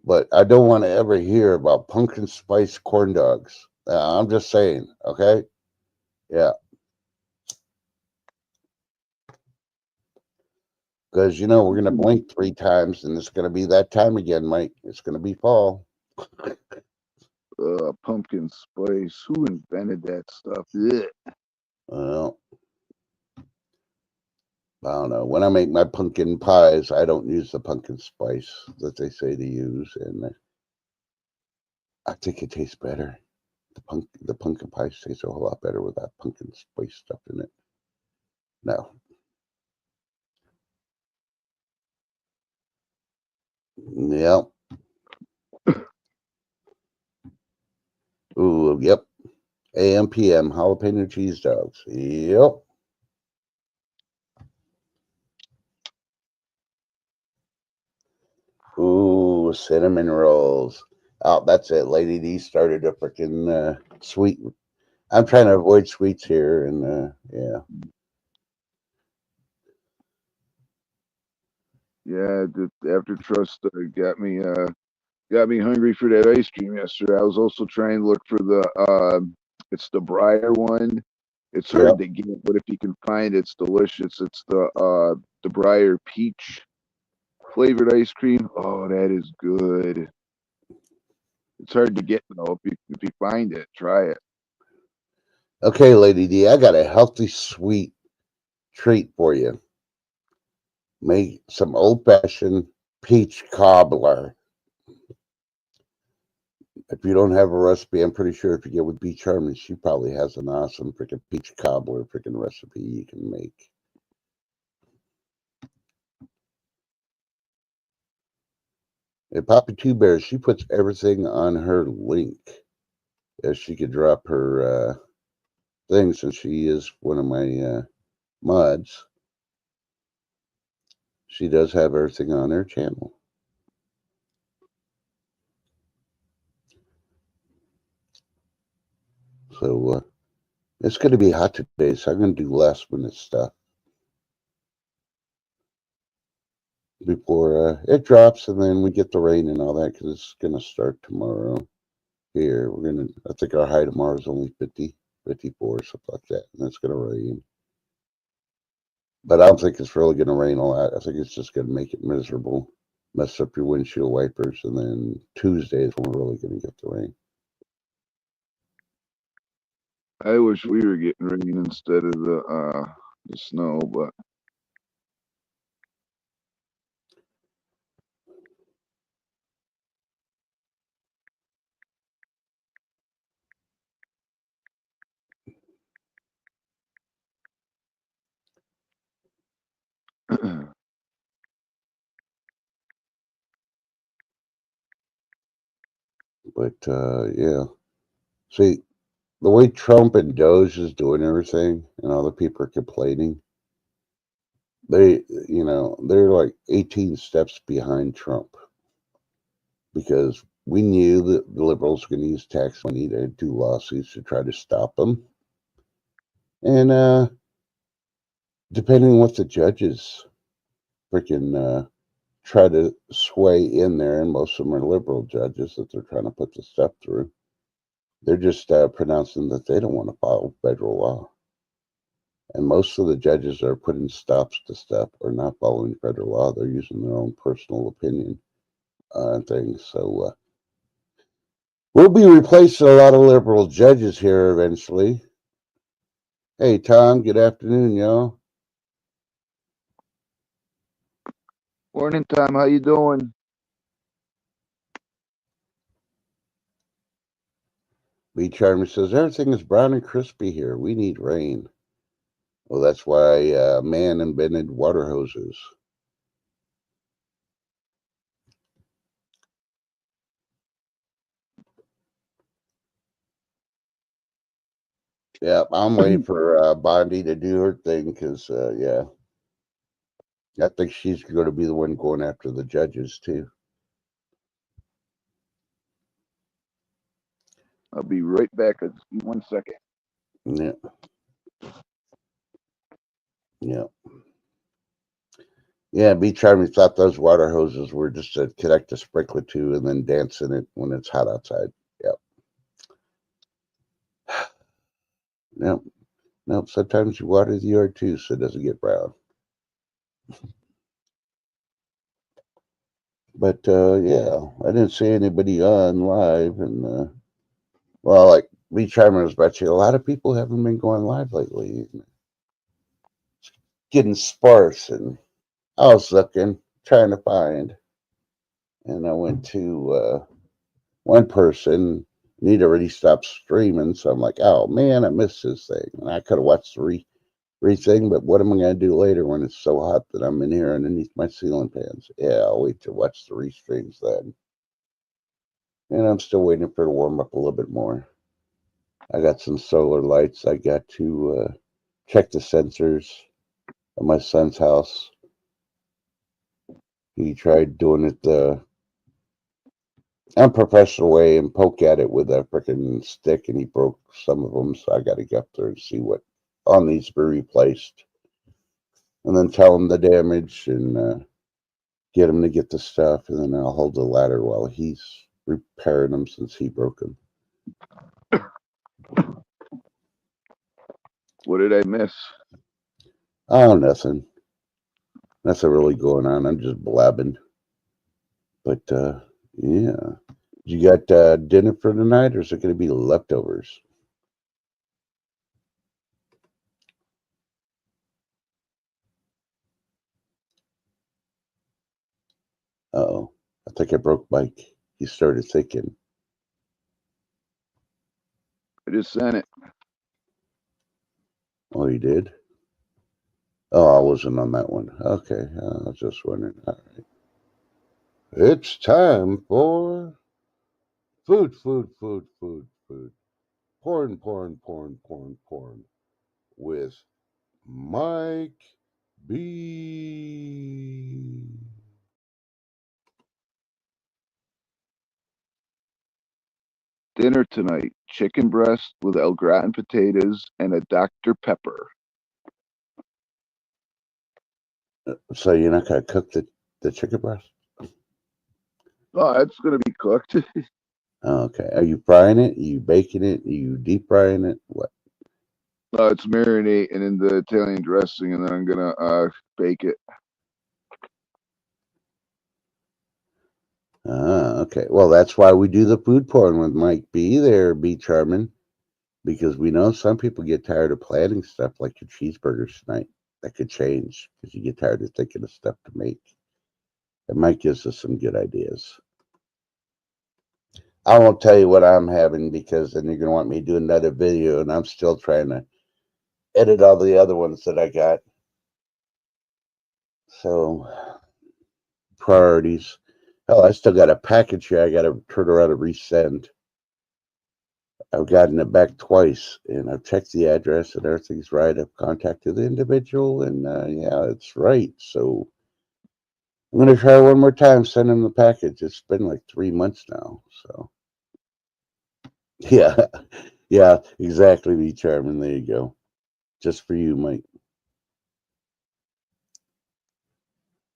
But I don't want to ever hear about pumpkin spice corn dogs. I'm just saying, okay? Yeah. Because, we're going to blink 3 times and it's going to be that time again, Mike. It's going to be fall. Pumpkin spice. Who invented that stuff? Ugh. Well, I don't know. When I make my pumpkin pies, I don't use the pumpkin spice that they say to use, and I think it tastes better. The pumpkin pie tastes a whole lot better with that pumpkin spice stuff in it. No. Yep. Ooh, yep. AM PM jalapeno cheese dogs. Yep. Ooh, cinnamon rolls. Oh, that's it. Lady D started a freaking sweet. I'm trying to avoid sweets here, and yeah. Yeah, after Trust got me hungry for that ice cream yesterday. I was also trying to look for it's the Briar one. It's hard Yep. to get, but if you can find it, it's delicious. It's the Briar peach flavored ice cream. Oh, that is good. It's hard to get though. If you find it, try it. Okay, Lady D, I got a healthy sweet treat for you. Make some old-fashioned peach cobbler. If you don't have a recipe, I'm pretty sure if you get with Beach Harmony, she probably has an awesome freaking peach cobbler freaking recipe you can make. And Poppy Two Bears, she puts everything on her link as she could drop her thing, since she is one of my mods. She does have everything on her channel. So it's going to be hot today, so I'm going to do last minute stuff before it drops, and then we get the rain and all that, because it's going to start tomorrow. Here, I think our high tomorrow is only 50, 54, something like that, and it's going to rain. But I don't think it's really going to rain a lot. I think it's just going to make it miserable, mess up your windshield wipers, and then Tuesday is when we're really going to get the rain. I wish we were getting rain instead of the snow, but But yeah, see, the way Trump and Doge is doing everything, and all the people are complaining, they're like 18 steps behind Trump, because we knew that the liberals were going to use tax money to do lawsuits to try to stop them. And depending on what the judges freaking try to sway in there, and most of them are liberal judges that they're trying to put the stuff through, they're just pronouncing that they don't want to follow federal law. And most of the judges that are putting stops to stuff are not following federal law. They're using their own personal opinion on things. So we'll be replacing a lot of liberal judges here eventually. Hey, Tom, good afternoon, y'all. Morning time, how you doing? B. Charmer says, everything is brown and crispy here. We need rain. Well, that's why man invented water hoses. Yeah, I'm waiting for Bondi to do her thing because, yeah, I think she's going to be the one going after the judges, too. I'll be right back. Just 1 second. Yeah. Yeah. Yeah, B. Charmy thought those water hoses were just to connect a sprinkler to and then dance in it when it's hot outside. Yep. Nope. Nope. Sometimes you water the yard too so it doesn't get brown. But yeah, I didn't see anybody on live, and well, like B. Charmer was about to say, a lot of people haven't been going live lately. It's getting sparse, and I was looking, trying to find, and I went to one person. And he'd already stopped streaming, so I'm like, oh man, I missed this thing. And I could have watched the thing, but what am I going to do later when it's so hot that I'm in here underneath my ceiling fans? Yeah, I'll wait to watch the restreams then. And I'm still waiting for it to warm up a little bit more. I got some solar lights. I got to check the sensors at my son's house. He tried doing it the unprofessional way and poke at it with a freaking stick, and he broke some of them. So I got to get up there and see what all needs to be replaced, and then tell him the damage and get him to get the stuff, and then I'll hold the ladder while he's repairing them since he broke them. What did I miss? Oh, nothing. Nothing really going on. I'm just blabbing. But yeah. You got dinner for tonight, or is it going to be leftovers? Oh, I think I broke Mike. He started thinking. I just sent it. Oh, you did? Oh, I wasn't on that one. Okay, I was just wondering. All right. It's time for food. Porn. With Mike B. Dinner tonight: chicken breast with au gratin potatoes and a Dr. Pepper. So you're not going to cook the chicken breast? Oh, it's gonna be cooked. Okay. Are you frying it? Are you baking it? Are you deep frying it? What? It's marinating in the Italian dressing, and then I'm gonna bake it. Okay. Well, that's why we do the food porn with Mike B. There, B. Charmin, because we know some people get tired of planning stuff like your cheeseburgers tonight. That could change because you get tired of thinking of stuff to make. And Mike gives us some good ideas. I won't tell you what I'm having because then you're going to want me to do another video, and I'm still trying to edit all the other ones that I got. So, priorities. Hell, I still got a package here I got to turn around and resend. I've gotten it back twice, and I've checked the address, and everything's right. I've contacted the individual, and yeah, it's right. So I'm going to try one more time, send him the package. It's been like 3 months now. So yeah, yeah, exactly, B Charmin. There you go. Just for you, Mike.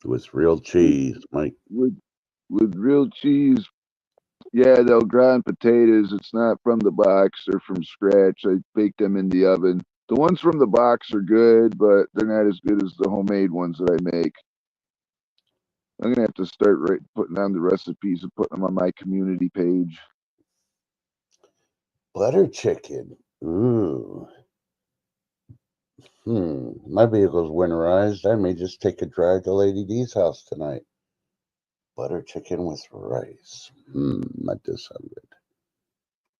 With real cheese, Mike. With real cheese, yeah, they'll grind potatoes. It's not from the box; they're from scratch. I bake them in the oven. The ones from the box are good, but they're not as good as the homemade ones that I make. I'm gonna have to start putting down the recipes and putting them on my community page. Butter chicken. Ooh. My vehicle's winterized. I may just take a drive to Lady D's house tonight. Butter chicken with rice. That does sound good.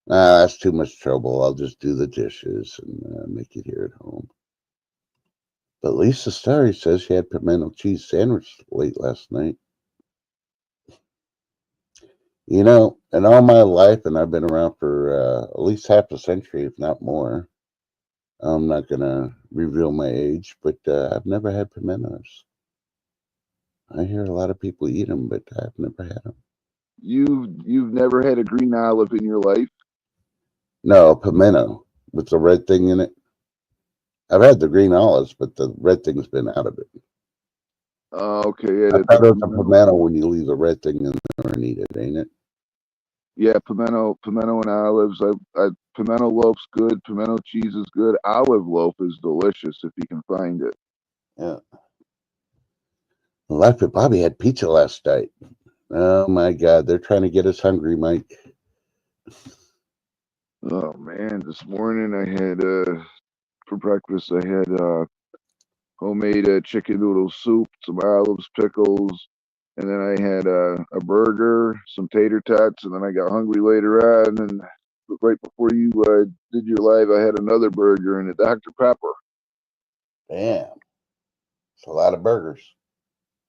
Nah, that's too much trouble. I'll just do the dishes and make it here at home. But Lisa Starry says she had pimento cheese sandwich late last night. You know, in all my life, and I've been around for at least half a century, if not more. I'm not gonna reveal my age, but I've never had pimentos. I hear a lot of people eat them, but I've never had them. You've never had a green olive in your life? No, pimento with the red thing in it. I've had the green olives, but the red thing's been out of it. Okay, yeah, I the thought it was a pimento. pimento when you leave the red thing in there and eat it, ain't it? Yeah, pimento and olives. Pimento loaf's good. Pimento cheese is good. Olive loaf is delicious if you can find it. Yeah. Life with Bobby had pizza last night. Oh my God, they're trying to get us hungry, Mike. Oh man, this morning I had for breakfast I had homemade chicken noodle soup, some olives, pickles, and then I had a burger, some tater tots, and then I got hungry later on. And right before you did your live, I had another burger and a Dr. Pepper. Damn, it's a lot of burgers.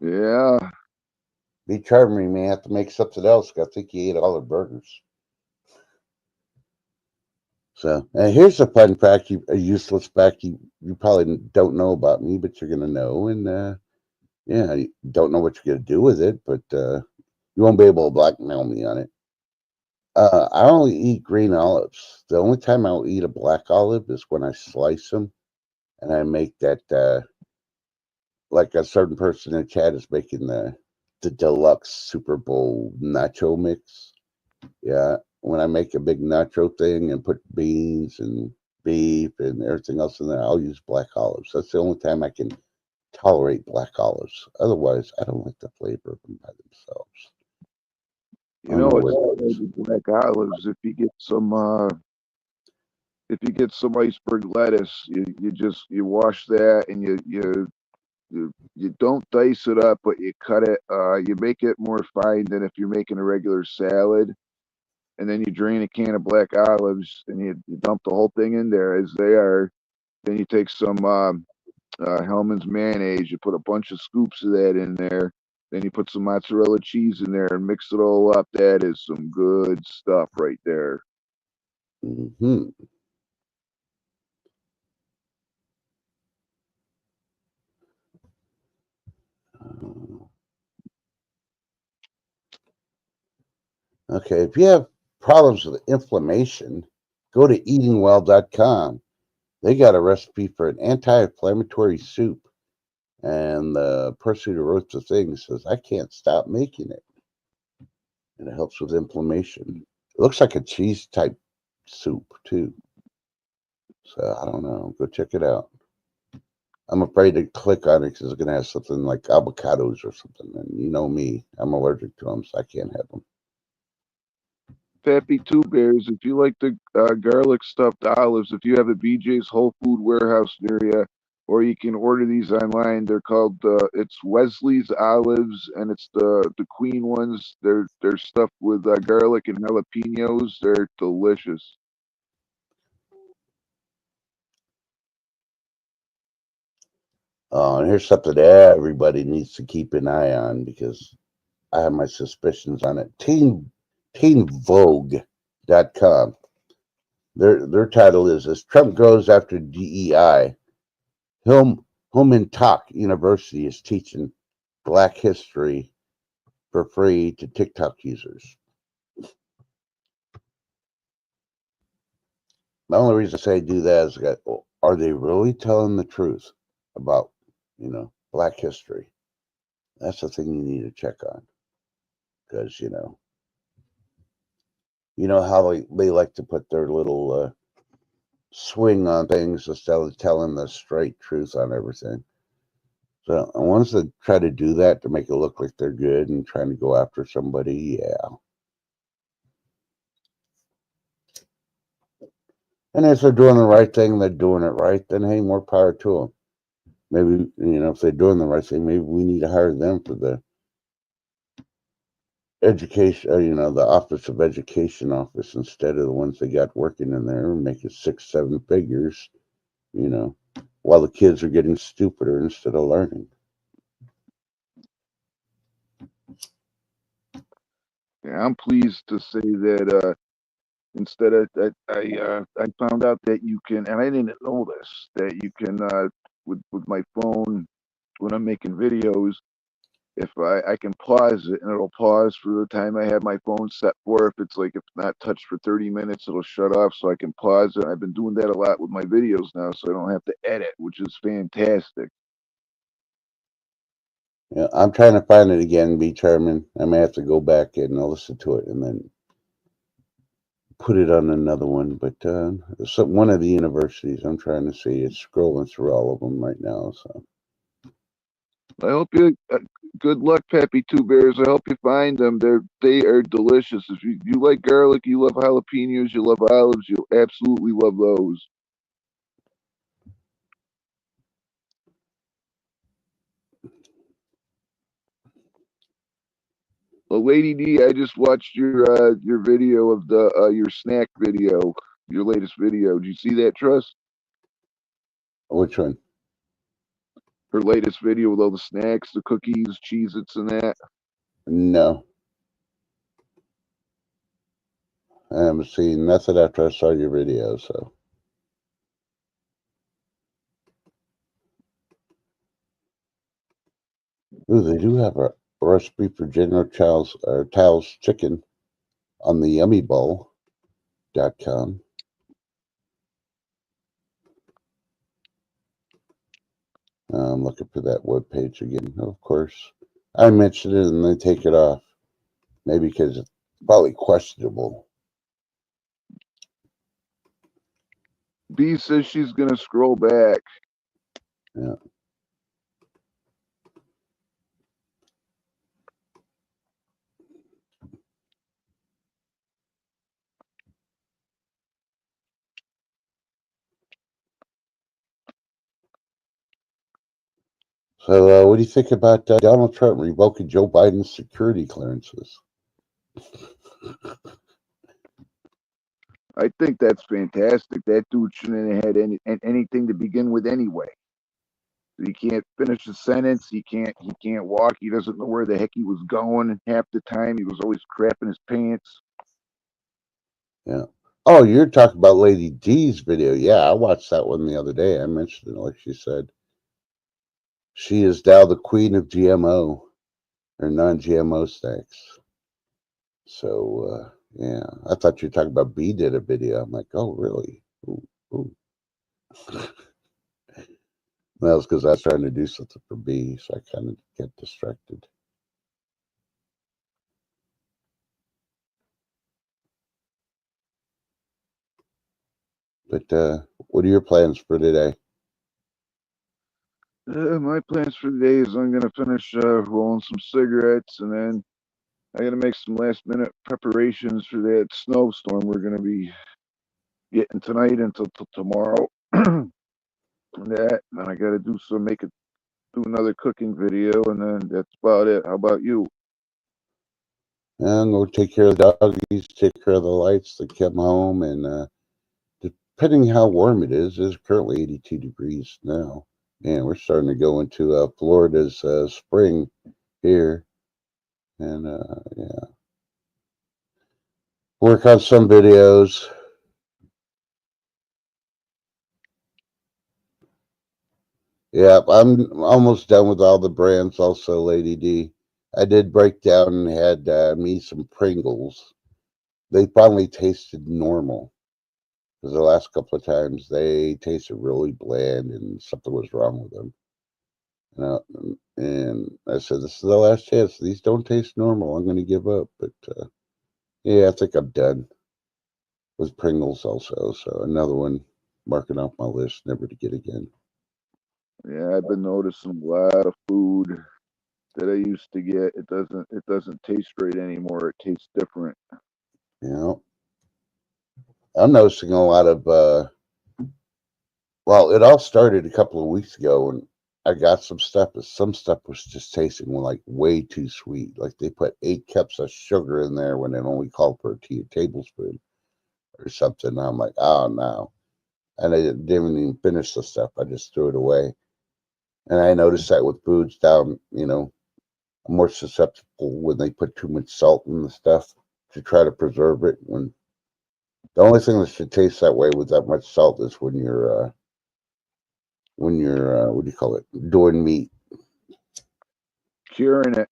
Yeah, Be charming, may have to make something else. I think he ate all the burgers. So, and here's a fun fact, a useless fact you probably don't know about me, but you're gonna know. And yeah, you don't know what you're gonna do with it, but you won't be able to blackmail me on it. I only eat green olives. The only time I'll eat a black olive is when I slice them, and I make that like a certain person in chat is making the deluxe Super Bowl nacho mix. Yeah, when I make a big nacho thing and put beans and beef and everything else in there, I'll use black olives. That's the only time I can tolerate black olives. Otherwise, I don't like the flavor of them by themselves. I you don't know know what's what it good is. with black olives? If you get some iceberg lettuce, you wash that and you don't dice it up, but you cut it. You make it more fine than if you're making a regular salad. And then you drain a can of black olives and you dump the whole thing in there as they are. Then you take some Hellman's mayonnaise. You put a bunch of scoops of that in there. Then you put some mozzarella cheese in there and mix it all up. That is some good stuff right there. Hmm. Okay, if you have problems with inflammation, go to eatingwell.com. They got a recipe for an anti-inflammatory soup. And the person who wrote the thing says, I can't stop making it. And it helps with inflammation. It looks like a cheese type soup, too. So I don't know. Go check it out. I'm afraid to click on it because it's going to have something like avocados or something. And you know me, I'm allergic to them, so I can't have them. Pappy Two Bears, if you like the garlic stuffed olives, if you have a BJ's Whole Food Warehouse near you, or you can order these online. They're called it's Wesley's olives, and it's the queen ones. They're stuffed with garlic and jalapenos. They're delicious. And here's something that everybody needs to keep an eye on because I have my suspicions on it. TeenVogue.com. Their title is As Trump Goes After DEI, Homentak University is teaching Black history for free to TikTok users. The only reason I say do that is that, are they really telling the truth about, Black history? That's the thing you need to check on. Because, how they like to put their little swing on things instead of telling the straight truth on everything. So once they try to do that to make it look like they're good and trying to go after somebody, yeah. And if they're doing the right thing, they're doing it right, then hey, more power to them. Maybe, if they're doing the right thing, maybe we need to hire them for the education, the Office of Education office instead of the ones they got working in there and make it 6-7 figures, while the kids are getting stupider instead of learning. Yeah, I'm pleased to say that instead of that, I found out that you can, and I didn't know this, that you can with my phone when I'm making videos. If I can pause it and it'll pause for the time I have my phone set for. If it's like, if not touched for 30 minutes, it'll shut off so I can pause it. I've been doing that a lot with my videos now, so I don't have to edit, which is fantastic. Yeah, I'm trying to find it again, be Chairman. I may have to go back and listen to it and then put it on another one. But one of the universities I'm trying to see. It's scrolling through all of them right now. So I hope you good luck, Peppy Two Bears. I hope you find them. They are delicious. If you like garlic, you love jalapenos, you love olives, you'll absolutely love those. Well, Lady D, I just watched your video of the your snack video, your latest video. Did you see that, Trust? which one? Her latest video with all the snacks, the cookies, Cheez-Its, and that. No, I haven't seen nothing after I saw your video. So. Ooh, they do have a recipe for General Tao's chicken on the yummybowl.com. I'm looking for that webpage again. Of course, I mentioned it and they take it off. Maybe because it's probably questionable. B says she's gonna scroll back. Yeah. So, what do you think about Donald Trump revoking Joe Biden's security clearances? I think that's fantastic. That dude shouldn't have had anything to begin with anyway. He can't finish a sentence. He can't walk. He doesn't know where the heck he was going. Half the time, he was always crapping his pants. Yeah. Oh, you're talking about Lady D's video. Yeah, I watched that one the other day. I mentioned it, like she said. She is now the queen of GMO or non-GMO snacks. So, yeah, I thought you were talking about B did a video. I'm like, oh, really? Ooh, ooh. That was because I was trying to do something for B, so I kind of get distracted. But what are your plans for today? My plans for today is I'm gonna finish rolling some cigarettes, and then I gotta make some last minute preparations for that snowstorm we're gonna be getting tonight until tomorrow. That, and I gotta do another cooking video, and then that's about it. How about you? And go take care of the doggies, take care of the lights that come home, and depending how warm it is currently 82 degrees now. And we're starting to go into Florida's spring here. and yeah, work on some videos. Yeah, I'm almost done with all the brands. Also, Lady D, I did break down and had me some Pringles. They finally tasted normal because the last couple of times they tasted really bland and something was wrong with them. You know, and I said, "This is the last chance. These don't taste normal. I'm going to give up." But yeah, I think I'm done with Pringles also. So another one marking off my list, never to get again. Yeah, I've been noticing a lot of food that I used to get. It doesn't taste right anymore. It tastes different. You know, I'm noticing a lot of. Well, it all started a couple of weeks ago when I got some stuff, but some stuff was just tasting like way too sweet. Like they put 8 cups of sugar in there when it only called for a tablespoon or something. I'm like, oh no. And I didn't even finish the stuff. I just threw it away. And I noticed that with foods down, I'm more susceptible when they put too much salt in the stuff to try to preserve it. When the only thing that should taste that way with that much salt is when you're what do you call it, doing meat. Curing it.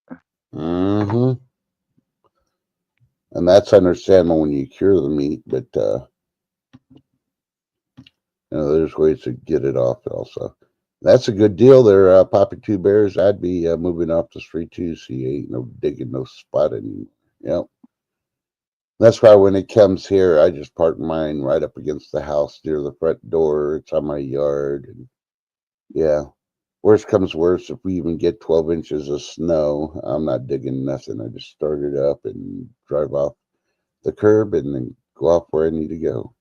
Hmm. And that's understandable when you cure the meat, but there's ways to get it off also. That's a good deal there, Poppy Two Bears. I'd be moving off the street too, so you ain't no digging no spot anymore. Yep. That's why when it comes here, I just park mine right up against the house near the front door. It's on my yard, and yeah. Worst comes worst, if we even get 12 inches of snow, I'm not digging nothing. I just start it up and drive off the curb and then go off where I need to go.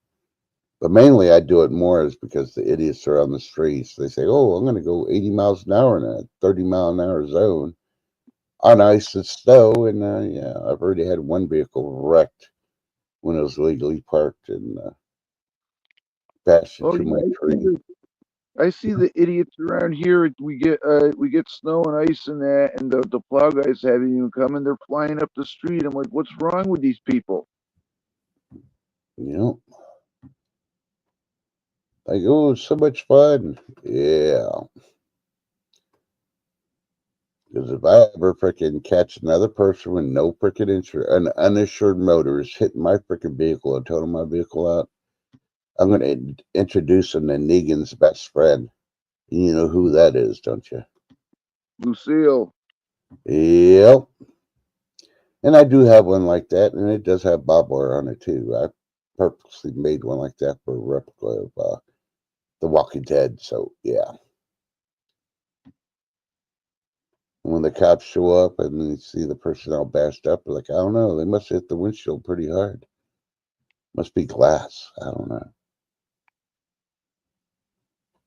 But mainly I do it more is because the idiots are on the streets. They say, oh, I'm going to go 80 miles an hour in a 30-mile-an-hour zone on ice and snow. And yeah, I've already had one vehicle wrecked when it was legally parked and bashed Oh into my tree. I see the idiots around here. We get snow and ice and that, and the plow guys haven't even come, and they're flying up the street. I'm like, what's wrong with these people? Yep. Like, oh, it's so much fun. Yeah. Because if I ever freaking catch another person with no freaking insurance, an uninsured motorist hitting my freaking vehicle and total my vehicle out, I'm going to introduce him to Negan's best friend. You know who that is, don't you? Lucille. Yep. And I do have one like that, and it does have barbed wire on it too. I purposely made one like that for a replica of The Walking Dead. So yeah. When the cops show up and they see the person all bashed up, they're like, I don't know, they must hit the windshield pretty hard. Must be glass. I don't know.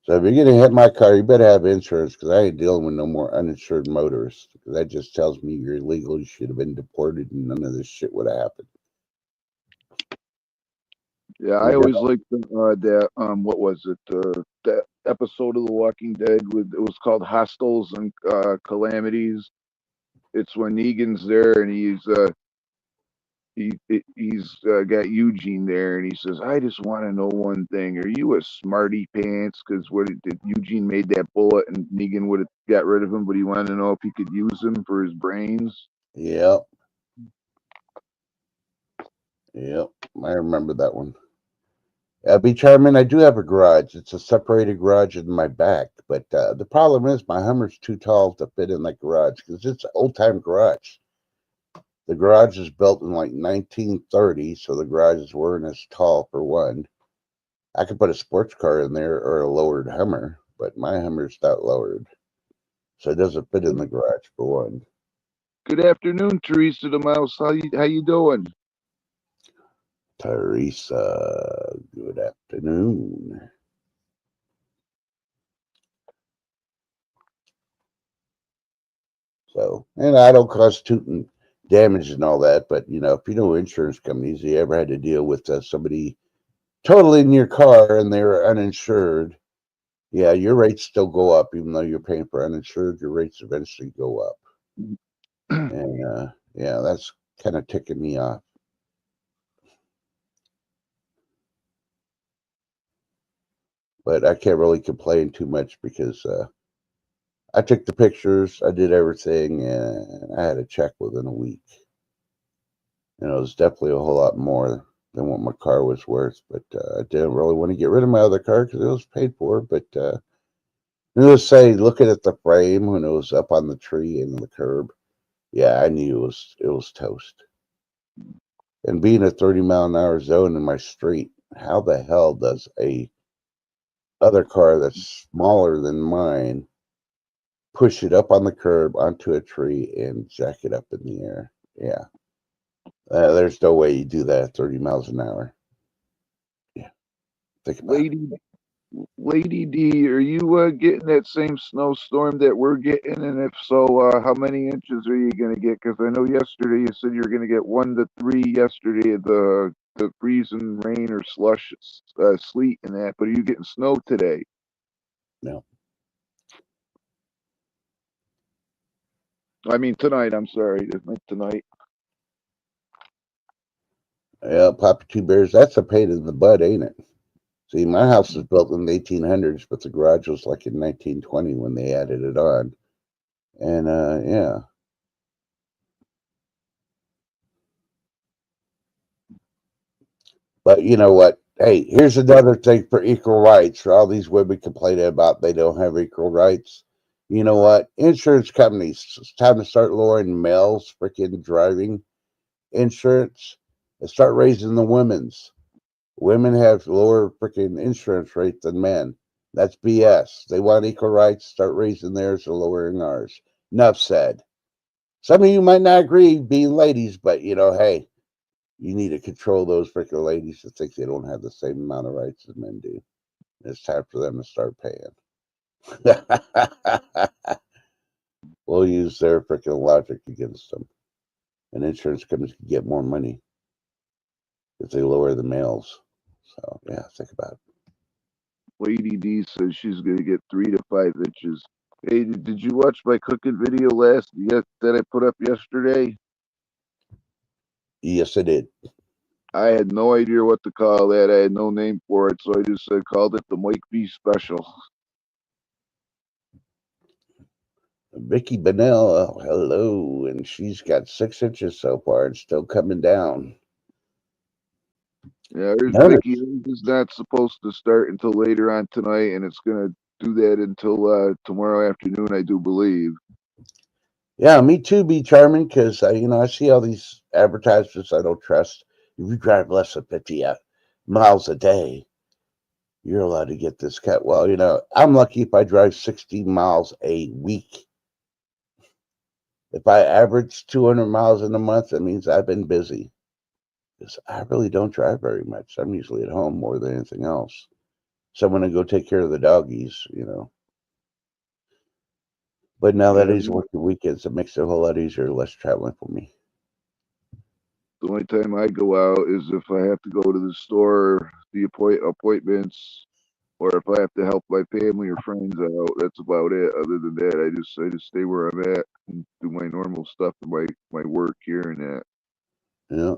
So if you're going to hit my car, you better have insurance because I ain't dealing with no more uninsured motorists. That just tells me you're illegal. You should have been deported and none of this shit would have happened. Yeah, I always liked that. What was it? That episode of The Walking Dead with it was called Hostels and Calamities. It's when Negan's there and he's got Eugene there, and he says, "I just want to know one thing: are you a smarty pants? Because what did Eugene made that bullet, and Negan would have got rid of him, but he wanted to know if he could use him for his brains." Yep. Yep. I remember that one. Be charming. I do have a garage. It's a separated garage in my back, but the problem is my Hummer's too tall to fit in that garage because it's an old time garage. The garage is built in like 1930, so the garages weren't as tall for one. I could put a sports car in there or a lowered Hummer, but my Hummer's not lowered, so it doesn't fit in the garage for one. Good afternoon, Teresa the Mouse. How you doing? Teresa, good afternoon. So, and I don't constitute damage and all that, but if you know insurance companies, you ever had to deal with somebody totaling your car and they were uninsured, yeah, your rates still go up, even though you're paying for uninsured. Your rates eventually go up, and Yeah, that's kind of ticking me off. But I can't really complain too much because I took the pictures, I did everything, and I had a check within a week. It was definitely a whole lot more than what my car was worth. But I didn't really want to get rid of my other car because it was paid for. But needless to say, looking at the frame when it was up on the tree and the curb, yeah, I knew it was toast. And being a 30-mile-an-hour zone in my street, how the hell does a other car that's smaller than mine push it up on the curb onto a tree and jack it up in the air? Yeah, there's no way you do that at 30 miles an hour. Yeah, think about it. Lady D, are you getting that same snowstorm that we're getting? And if so, how many inches are you going to get? Because I know yesterday you said you were going to get 1 to 3 yesterday, the freezing rain or slush, sleet and that. But are you getting snow today? No. I mean tonight. I'm sorry, tonight. Yeah, Papa Two Bears, that's a pain in the butt, ain't it? See, my house was built in the 1800s, but the garage was like in 1920 when they added it on. And yeah. But you know what? Hey, here's another thing for equal rights for all these women complaining about they don't have equal rights. You know what? Insurance companies, it's time to start lowering males' freaking driving insurance and start raising the women's. Women have lower freaking insurance rate than men. That's BS. They want equal rights, start raising theirs or lowering ours. Enough said. Some of you might not agree being ladies, but hey, you need to control those freaking ladies that think they don't have the same amount of rights as men do. It's time for them to start paying. We'll use their freaking logic against them. And insurance companies can get more money if they lower the males. So, yeah, think about it. Lady D says she's going to get 3 to 5 inches. Hey, did you watch my cooking video that I put up yesterday? Yes, I did. I had no idea what to call that. I had no name for it, so I just called it the Mike B Special. Vicky Bennell, oh, hello. And she's got 6 inches so far and still coming down. Yeah, there's Notice. Vicky. It's not supposed to start until later on tonight, and it's going to do that until tomorrow afternoon, I do believe. Yeah, me too, be charming, because I see all these advertisements I don't trust. If you drive less than 50 miles a day, you're allowed to get this cut. Well, I'm lucky if I drive 60 miles a week. If I average 200 miles in a month, that means I've been busy. Because I really don't drive very much. I'm usually at home more than anything else. So I'm going to go take care of the doggies. But now that he's working weekends, it makes it a whole lot easier, less traveling for me. The only time I go out is if I have to go to the store, the appointments, or if I have to help my family or friends out. That's about it. Other than that, I just stay where I'm at and do my normal stuff and my work here and that. Yeah.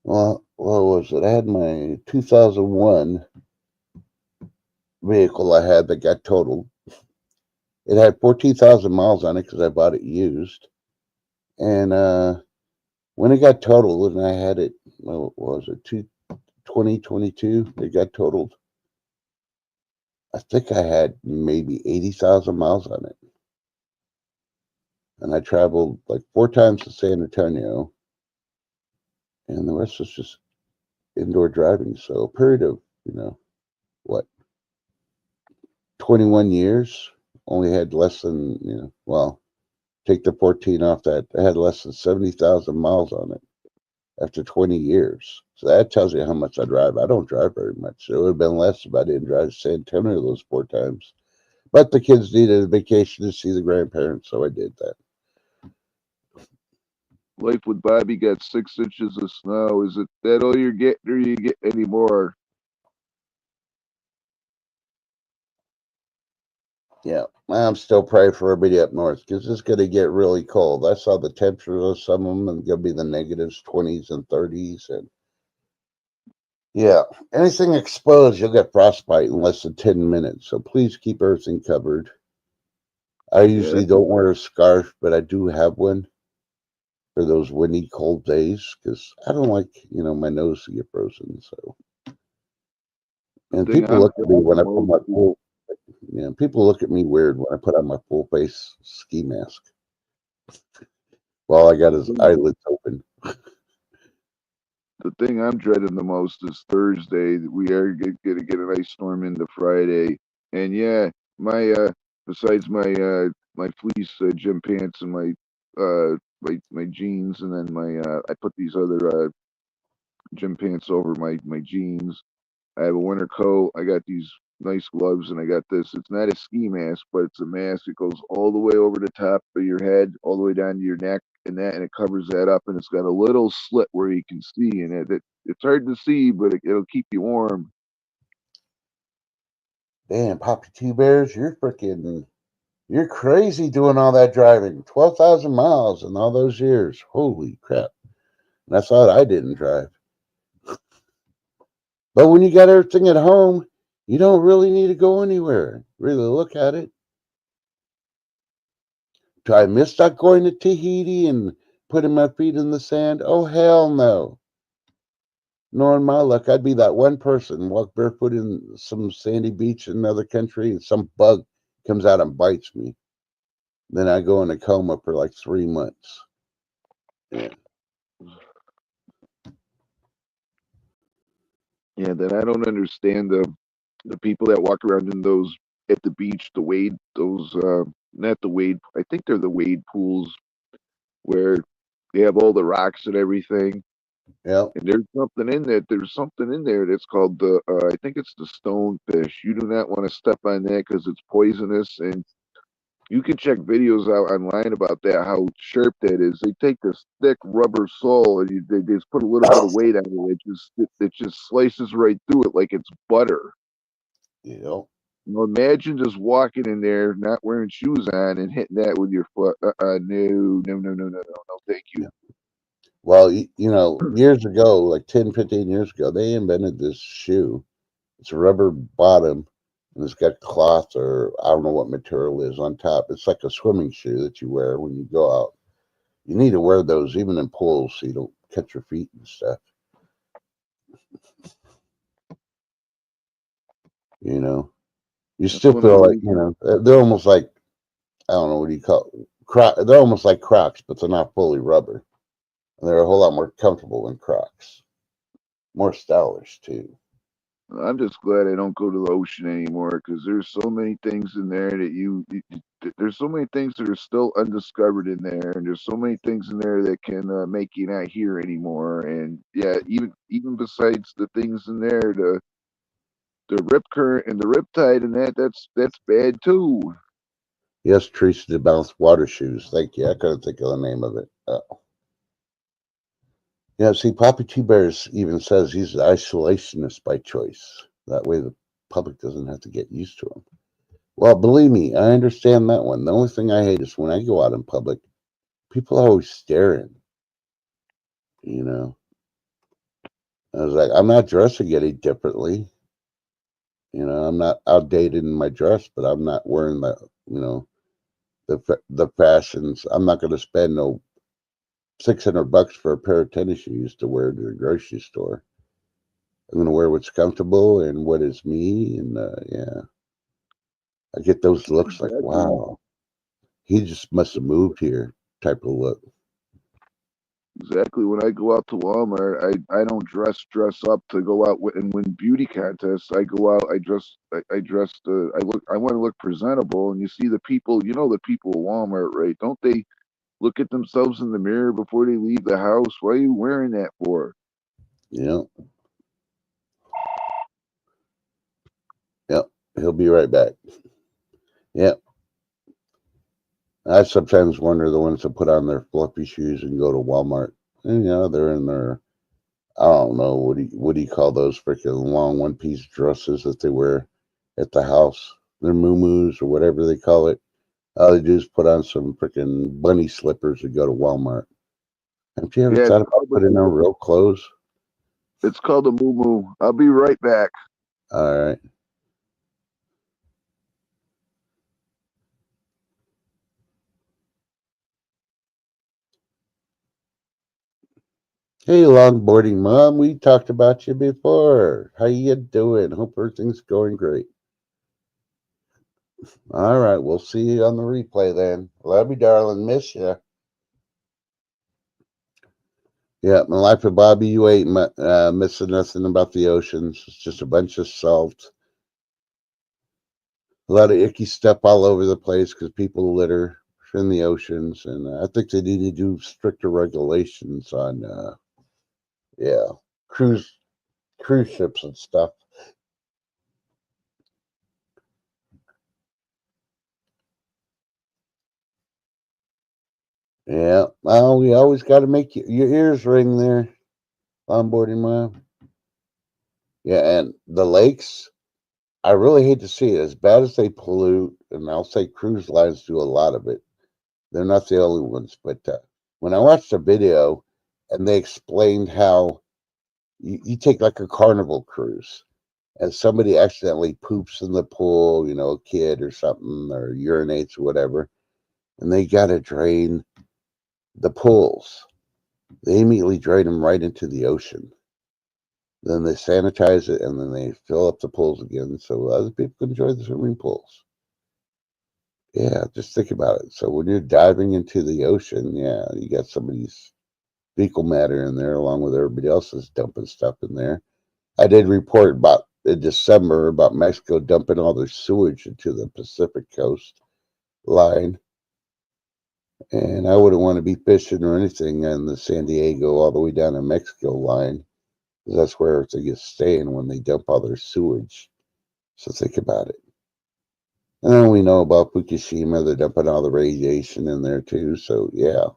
Well, what was it? I had my 2001 vehicle I had that got totaled. It had 14,000 miles on it because I bought it used. And when it got totaled, and I had it, what was it, 2022, it got totaled. I think I had maybe 80,000 miles on it. And I traveled like 4 times to San Antonio. And the rest was just indoor driving. So a period of, what, 21 years, only had less than, well, take the 14 off that, I had less than 70,000 miles on it after 20 years. So that tells you how much I drive. I don't drive very much. It would have been less if I didn't drive to San Antonio those 4 times. But the kids needed a vacation to see the grandparents, so I did that. Life with Bobby got 6 inches of snow. Is it that all you're getting, or you get any more? Yeah, I'm still praying for everybody up north because it's going to get really cold. I saw the temperatures of some of them and going to be the negatives, 20s and 30s. And yeah, anything exposed, you'll get frostbite in less than 10 minutes. So please keep everything covered. I Yeah, usually don't wear a scarf, but I do have one for those windy, cold days because I don't like, my nose to get frozen. So, the and thing people I'm look at me dreading the when I put most my is full, people look at me weird when I put on my full face ski mask while I got the his thing, eyelids open. the thing I'm dreading the most is Thursday. We are gonna get an ice storm into Friday, and yeah, my besides my fleece gym pants and my jeans, and then my I put these other gym pants over my jeans. I have a winter coat. I got these nice gloves, and I got this. It's not a ski mask, but it's a mask. It goes all the way over the top of your head, all the way down to your neck, and it covers that up. And it's got a little slit where you can see in it. It's hard to see, but it'll keep you warm. Damn, Poppy T Bears, you're crazy doing all that driving. 12,000 miles in all those years. Holy crap. And I thought I didn't drive. But when you got everything at home, you don't really need to go anywhere. Really look at it. Do I miss not going to Tahiti and putting my feet in the sand? Oh, hell no. Knowing my luck, I'd be that one person, walk barefoot in some sandy beach in another country, and some bug comes out and bites me. Then I go in a coma for like 3 months. Yeah. Yeah, then I don't understand the people that walk around in those at the beach, the wade, those not the wade. I think they're the wade pools where they have all the rocks and everything. Yep. And there's something in there. There's something in there that's called I think it's the stonefish. You do not want to step on that because it's poisonous. And you can check videos out online about that, how sharp that is. They take this thick rubber sole and they just put a little bit of weight on it. It just slices right through it like it's butter. Yep. Imagine just walking in there, not wearing shoes on, and hitting that with your foot. No, no, no, no, no, no, no. Thank you. Yeah. Well, years ago, like 10, 15 years ago, they invented this shoe. It's a rubber bottom and it's got cloth or I don't know what material is on top. It's like a swimming shoe that you wear when you go out. You need to wear those even in pools so you don't cut your feet and stuff. You know, you That's still one of the feel like, reasons. they're almost like, I don't know, what do you call it? They're almost like Crocs, but they're not fully rubber. And they're a whole lot more comfortable than Crocs. More stylish, too. I'm just glad I don't go to the ocean anymore because there's so many things in there that there's so many things that are still undiscovered in there, and there's so many things in there that can make you not here anymore. And yeah, even besides the things in there, the rip current and the riptide and that's bad too. Yes, Teresa de Bounce water shoes. Thank you. I couldn't think of the name of it. Yeah, see, Poppy T. Bears even says he's an isolationist by choice. That way the public doesn't have to get used to him. Well, believe me, I understand that one. The only thing I hate is when I go out in public, people are always staring. You know, I was like, I'm not dressing any differently. I'm not outdated in my dress, but I'm not wearing you know, the fashions. I'm not going to spend no $600 for a pair of tennis shoes to wear to the grocery store. I'm going to wear what's comfortable and what is me. And yeah, I get those looks like, Exactly. wow, he just must have moved here type of look. Exactly. When I go out to Walmart, I don't dress up to go out and win beauty contests. I go out, I dress I want to look presentable. And you see the people, the people at Walmart, right? Don't they look at themselves in the mirror before they leave the house? What are you wearing that for? Yeah, yeah, he'll be right back. Yeah, I sometimes wonder the ones that put on their fluffy shoes and go to Walmart. And, they're in their, I don't know, what do you call those freaking long one piece dresses that they wear at the house? their moo-moos or whatever they call it. All they do is put on some freaking bunny slippers and go to Walmart. Have you ever Yeah, thought about putting on real clothes? it's called a moo-moo. I'll be right back. All right. Hey, longboarding mom, we talked about you before. How you doing? Hope everything's going great. All right, we'll see you on the replay then. Love you, darling. Miss you. Yeah, my life with Bobby, you ain't missing nothing about the oceans. It's just a bunch of salt. A lot of icky stuff all over the place because people litter in the oceans. And I think they need to do stricter regulations on, cruise ships and stuff. Yeah, well, we always got to make your ears ring there, onboarding mom. Yeah, and the lakes, I really hate to see it. As bad as they pollute, and I'll say cruise lines do a lot of it. They're not the only ones, but when I watched a video and they explained how you take like a carnival cruise and somebody accidentally poops in the pool, a kid or something, or urinates or whatever, and they got to drain the pools. They immediately drain them right into the ocean. Then they sanitize it and then they fill up the pools again so other people can enjoy the swimming pools. Yeah, just think about it. So when you're diving into the ocean, yeah, you got somebody's fecal matter in there along with everybody else's dumping stuff in there. I did report about in December about Mexico dumping all their sewage into the Pacific coast line. And I wouldn't want to be fishing or anything on the San Diego all the way down to Mexico line. That's where everything is staying when they dump all their sewage. So think about it. And then we know about Fukushima, they're dumping all the radiation in there too. So yeah.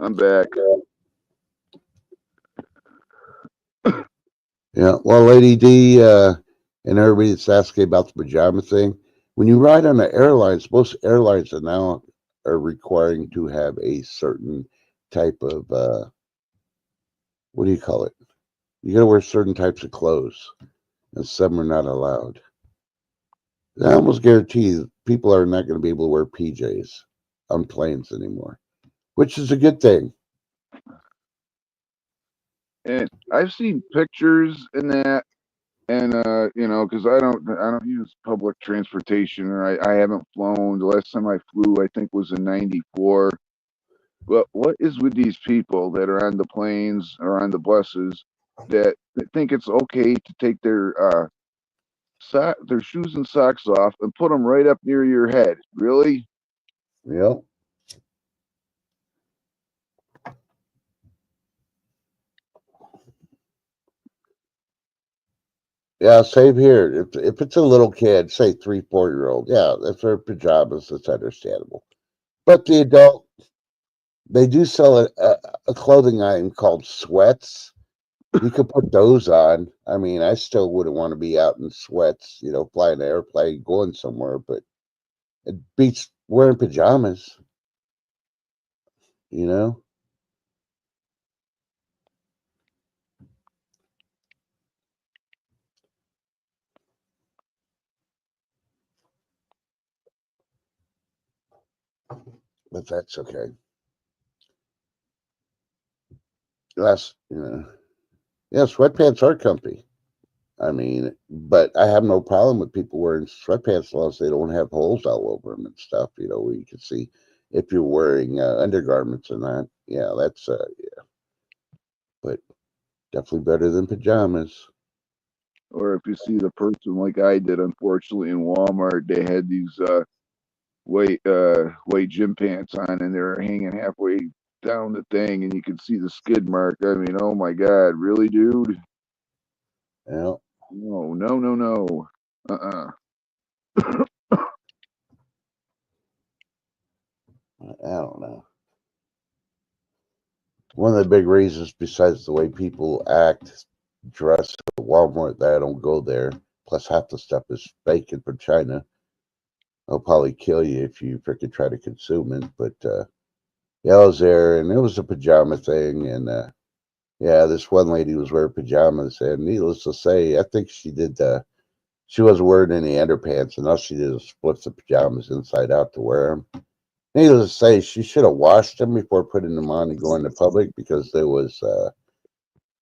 I'm back. Yeah. Well, Lady D, and everybody that's asking about the pajama thing, when you ride on the airlines, most airlines are now requiring to have a certain type of what do you call it? You got to wear certain types of clothes, and some are not allowed. I almost guarantee people are not going to be able to wear PJs on planes anymore, which is a good thing. And I've seen pictures in that, and because I don't use public transportation, or I haven't flown. The last time I flew, I think, was in '94. But what is with these people that are on the planes or on the buses that think it's okay to take their shoes and socks off and put them right up near your head? Really? Yep. Yeah, same here. If it's a little kid, say 3, 4-year-old, yeah, if they're pajamas, it's understandable. But the adult, they do sell a clothing item called sweats. You could put those on. I mean, I still wouldn't want to be out in sweats, flying an airplane, going somewhere, but it beats wearing pajamas, you know? But that's okay. That's, yeah, sweatpants are comfy. I mean, but I have no problem with people wearing sweatpants as long as they don't have holes all over them and stuff, where you can see if you're wearing undergarments or not. Yeah, that's, yeah, but definitely better than pajamas. Or if you see the person like I did, unfortunately, in Walmart, they had these white gym pants on, and they're hanging halfway down the thing, and you can see the skid mark. I mean, oh my God, really, dude? Yeah, No, no, no, no. I don't know. One of the big reasons, besides the way people act, dress at Walmart, that I don't go there, Plus half the stuff is fake and from China. They'll probably kill you if you freaking try to consume it. But yeah, I was there, and it was a pajama thing, and yeah, this one lady was wearing pajamas, and needless to say, I think she wasn't wearing any underpants, and all she did was split the pajamas inside out to wear them. Needless to say, she should have washed them before putting them on and going to public, because there was,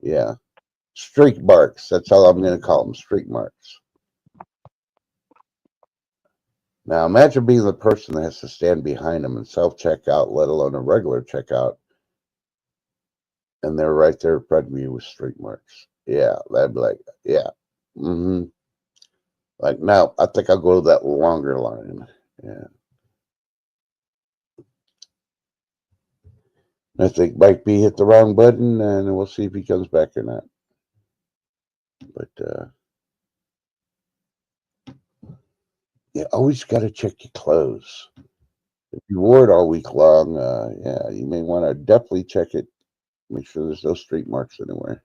yeah, streak marks. That's all I'm going to call them, streak marks. Now, imagine being the person that has to stand behind them and self-checkout, let alone a regular checkout, and they're right there in front of you with streak marks. Yeah, that'd be like, yeah. Mm-hmm. Like, now, I think I'll go to that longer line. Yeah. I think Mike B hit the wrong button, and we'll see if he comes back or not. But, yeah, always got to check your clothes. If you wore it all week long, yeah, you may want to definitely check it. Make sure there's no streak marks anywhere.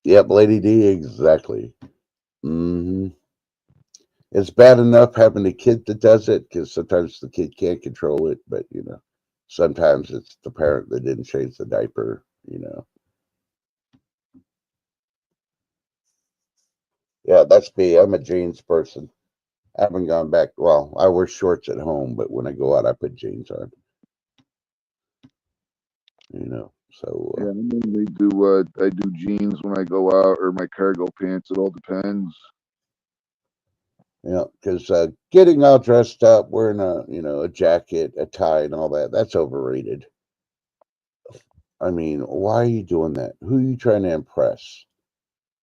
Yep, Lady D, exactly. Mm-hmm. It's bad enough having a kid that does it, because sometimes the kid can't control it, but, sometimes it's the parent that didn't change the diaper, Yeah, that's me. I'm a jeans person. I haven't gone back. Well, I wear shorts at home, but when I go out, I put jeans on, so. Yeah, I mainly do. I do jeans when I go out, or my cargo pants. It all depends. Yeah, because getting all dressed up, wearing a jacket, a tie, and all that's overrated. I mean, why are you doing that? Who are you trying to impress?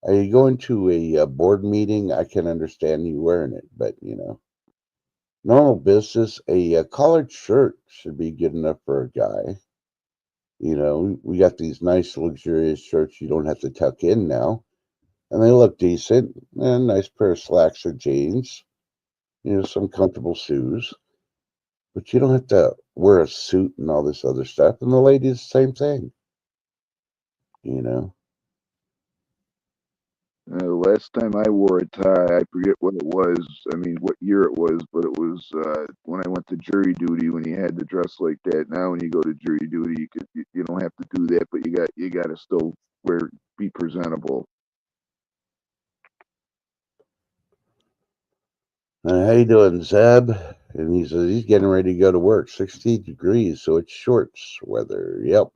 Are you going to a board meeting? I can understand you wearing it, but normal business, a collared shirt should be good enough for a guy. We got these nice luxurious shirts you don't have to tuck in now, and they look decent. And nice pair of slacks or jeans, some comfortable shoes. But you don't have to wear a suit and all this other stuff. And the ladies, same thing. Last time I wore a tie, I forget what it was. I mean, what year it was, but it was when I went to jury duty. When you had to dress like that. Now, when you go to jury duty, you don't have to do that, but you got to still be presentable. How you doing, Zeb? And he says he's getting ready to go to work. 60 degrees, so it's shorts weather. Yep.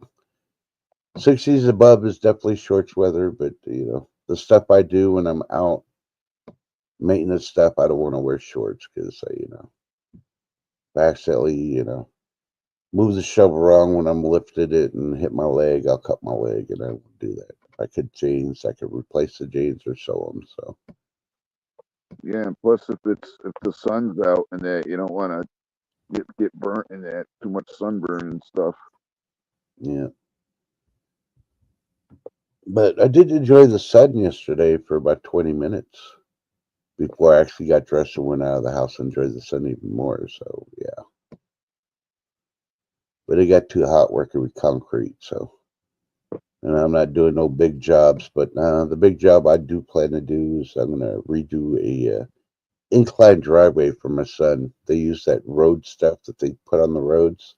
60s above is definitely shorts weather, but the stuff I do when I'm out, maintenance stuff, I don't want to wear shorts, because if I accidentally, move the shovel wrong when I'm lifted it and hit my leg, I'll cut my leg, and I won't do that. If I could jeans, I could replace the jeans or sew them. So. Yeah, and plus if the sun's out and that, you don't want to get burnt in that, too much sunburn and stuff. Yeah. But I did enjoy the sun yesterday for about 20 minutes before I actually got dressed and went out of the house and enjoyed the sun even more. So, yeah. But it got too hot working with concrete. So, and I'm not doing no big jobs. But the big job I do plan to do is I'm going to redo a inclined driveway for my son. They use that road stuff that they put on the roads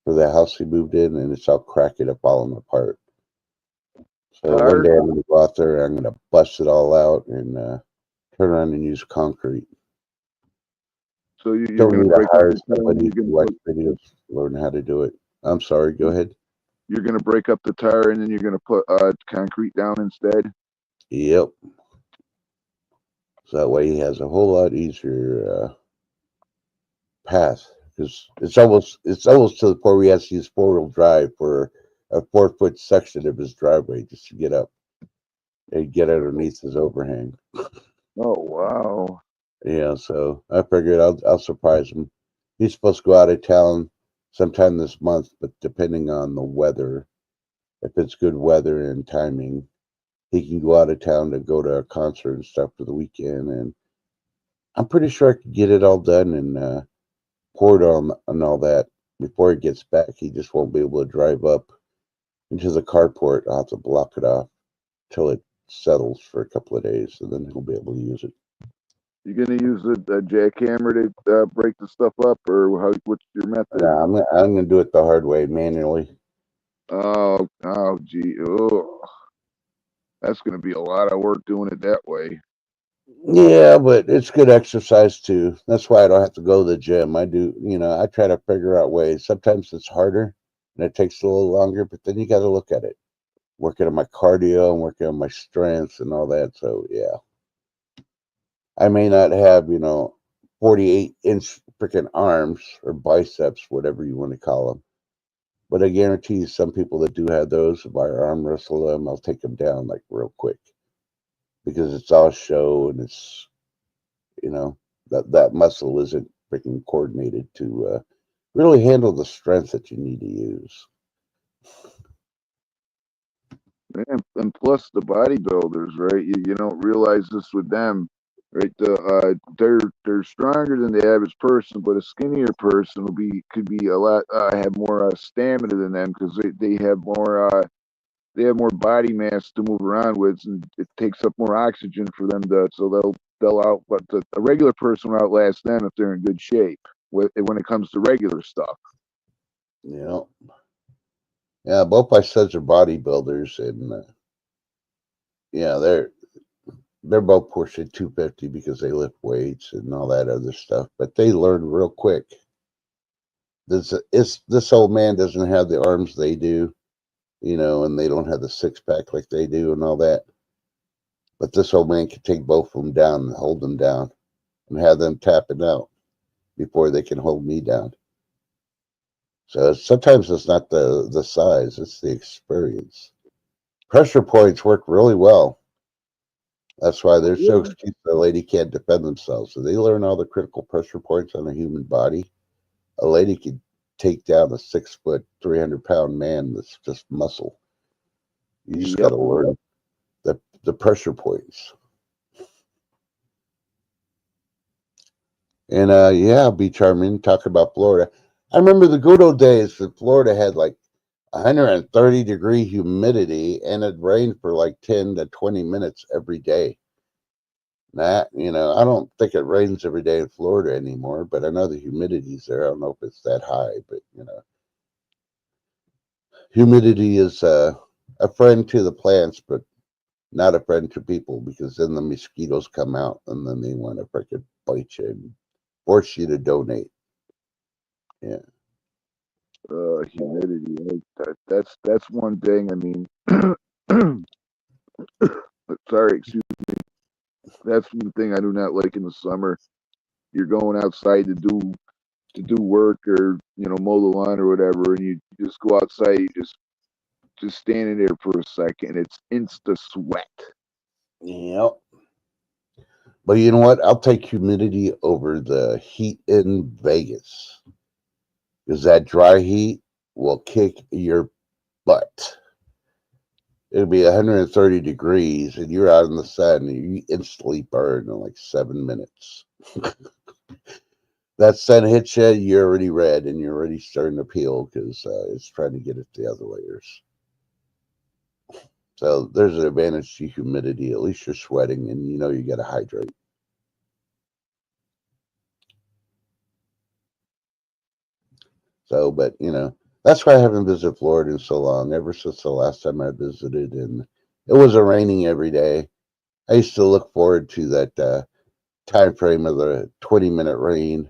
for the house he moved in, and it's all cracking up, falling apart. So one day I'm going to go out there, I'm going to bust it all out and turn around and use concrete. So you're Don't going need to break to hire up the tire. somebody to watch videos, learn how to do it. I'm sorry, go ahead. You're going to break up the tire and then you're going to put concrete down instead? Yep. So that way he has a whole lot easier path, because it's almost to the point where he has to use 4-wheel drive for a 4-foot section of his driveway just to get up and get underneath his overhang. Oh wow! Yeah, so I figured I'll surprise him. He's supposed to go out of town sometime this month, but depending on the weather, if it's good weather and timing, he can go out of town to go to a concert and stuff for the weekend. And I'm pretty sure I could get it all done and poured on and all that before he gets back. He just won't be able to drive up into the carport. I'll have to block it off till it settles for a couple of days, and then he'll be able to use it. You gonna use a jackhammer to break the stuff up, or what's your method? Nah, I'm gonna do it the hard way, manually. Oh, gee, oh, that's gonna be a lot of work doing it that way. Yeah, but it's good exercise too. That's why I don't have to go to the gym. I do, I try to figure out ways. Sometimes it's harder and it takes a little longer, but then you got to look at it. Working on my cardio and working on my strength and all that. So, yeah. I may not have, 48-inch freaking arms or biceps, whatever you want to call them. But I guarantee you, some people that do have those, if I arm wrestle them, I'll take them down like real quick because it's all show and it's, that muscle isn't freaking coordinated to really handle the strength that you need to use. And plus the bodybuilders, right? You don't realize this with them, right? They're stronger than the average person, but a skinnier person could be a lot have more stamina than them because they have more body mass to move around with, and it takes up more oxygen for them they'll out. But a regular person will outlast them if they're in good shape when it comes to regular stuff. Yeah, both my sons are bodybuilders, and yeah, they're both pushing 250 because they lift weights and all that other stuff. But they learn real quick. This old man doesn't have the arms they do, and they don't have the six pack like they do and all that. But this old man can take both of them down and hold them down and have them tapping out before they can hold me down. So sometimes it's not the size, it's the experience. Pressure points work really well. That's why there's no excuse the lady can't defend themselves. So they learn all the critical pressure points on a human body. A lady could take down a 6 foot, 300-pound man that's just muscle. You just got to learn the pressure points. And yeah, be charming. Talk about Florida. I remember the good old days that Florida had like 130-degree humidity and it rained for like 10 to 20 minutes every day. That, I don't think it rains every day in Florida anymore, but I know the humidity's there. I don't know if it's that high, but humidity is a friend to the plants, but not a friend to people because then the mosquitoes come out and then they want to freaking bite you and force you to donate. Yeah. Humidity. That's one thing. I mean, sorry, excuse me. That's one thing I do not like in the summer. You're going outside to do work or mow the lawn or whatever, and you just go outside. You just standing there for a second. It's insta sweat. Yep. But you know what? I'll take humidity over the heat in Vegas because that dry heat will kick your butt. It'll be 130 degrees and you're out in the sun and you instantly burn in like 7 minutes. That sun hits you, you're already red and you're already starting to peel because it's trying to get at the other layers. So there's an advantage to humidity. At least you're sweating and you got to hydrate. So, but that's why I haven't visited Florida in so long, ever since the last time I visited, and it wasn't raining every day. I used to look forward to that time frame of the 20-minute rain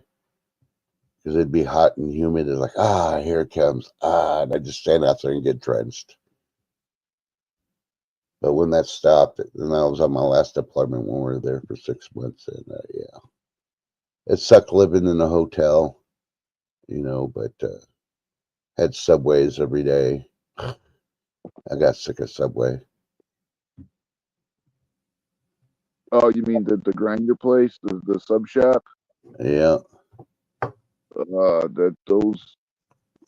because it'd be hot and humid. It's like, here it comes. And I just stand out there and get drenched. But when that stopped, and I was on my last deployment when we were there for 6 months, and yeah, it sucked living in a hotel, but had Subways every day. I got sick of Subway. Oh, you mean the grinder place, the sub shop? Yeah. Those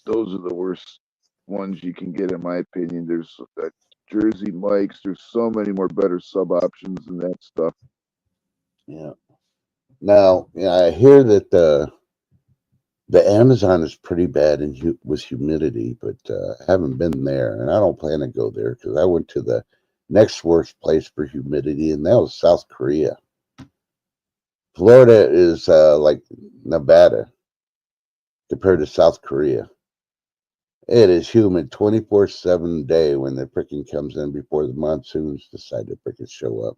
are the worst ones you can get, in my opinion. There's Jersey Mike's. There's so many more better sub options than that stuff. Yeah. Now, I hear that the Amazon is pretty bad with humidity, but I haven't been there, and I don't plan to go there because I went to the Next worst place for humidity, and that was South Korea. Florida is like Nevada compared to South Korea. It is humid 24/7 day when the frickin' comes in before the monsoons decide to frickin' show up.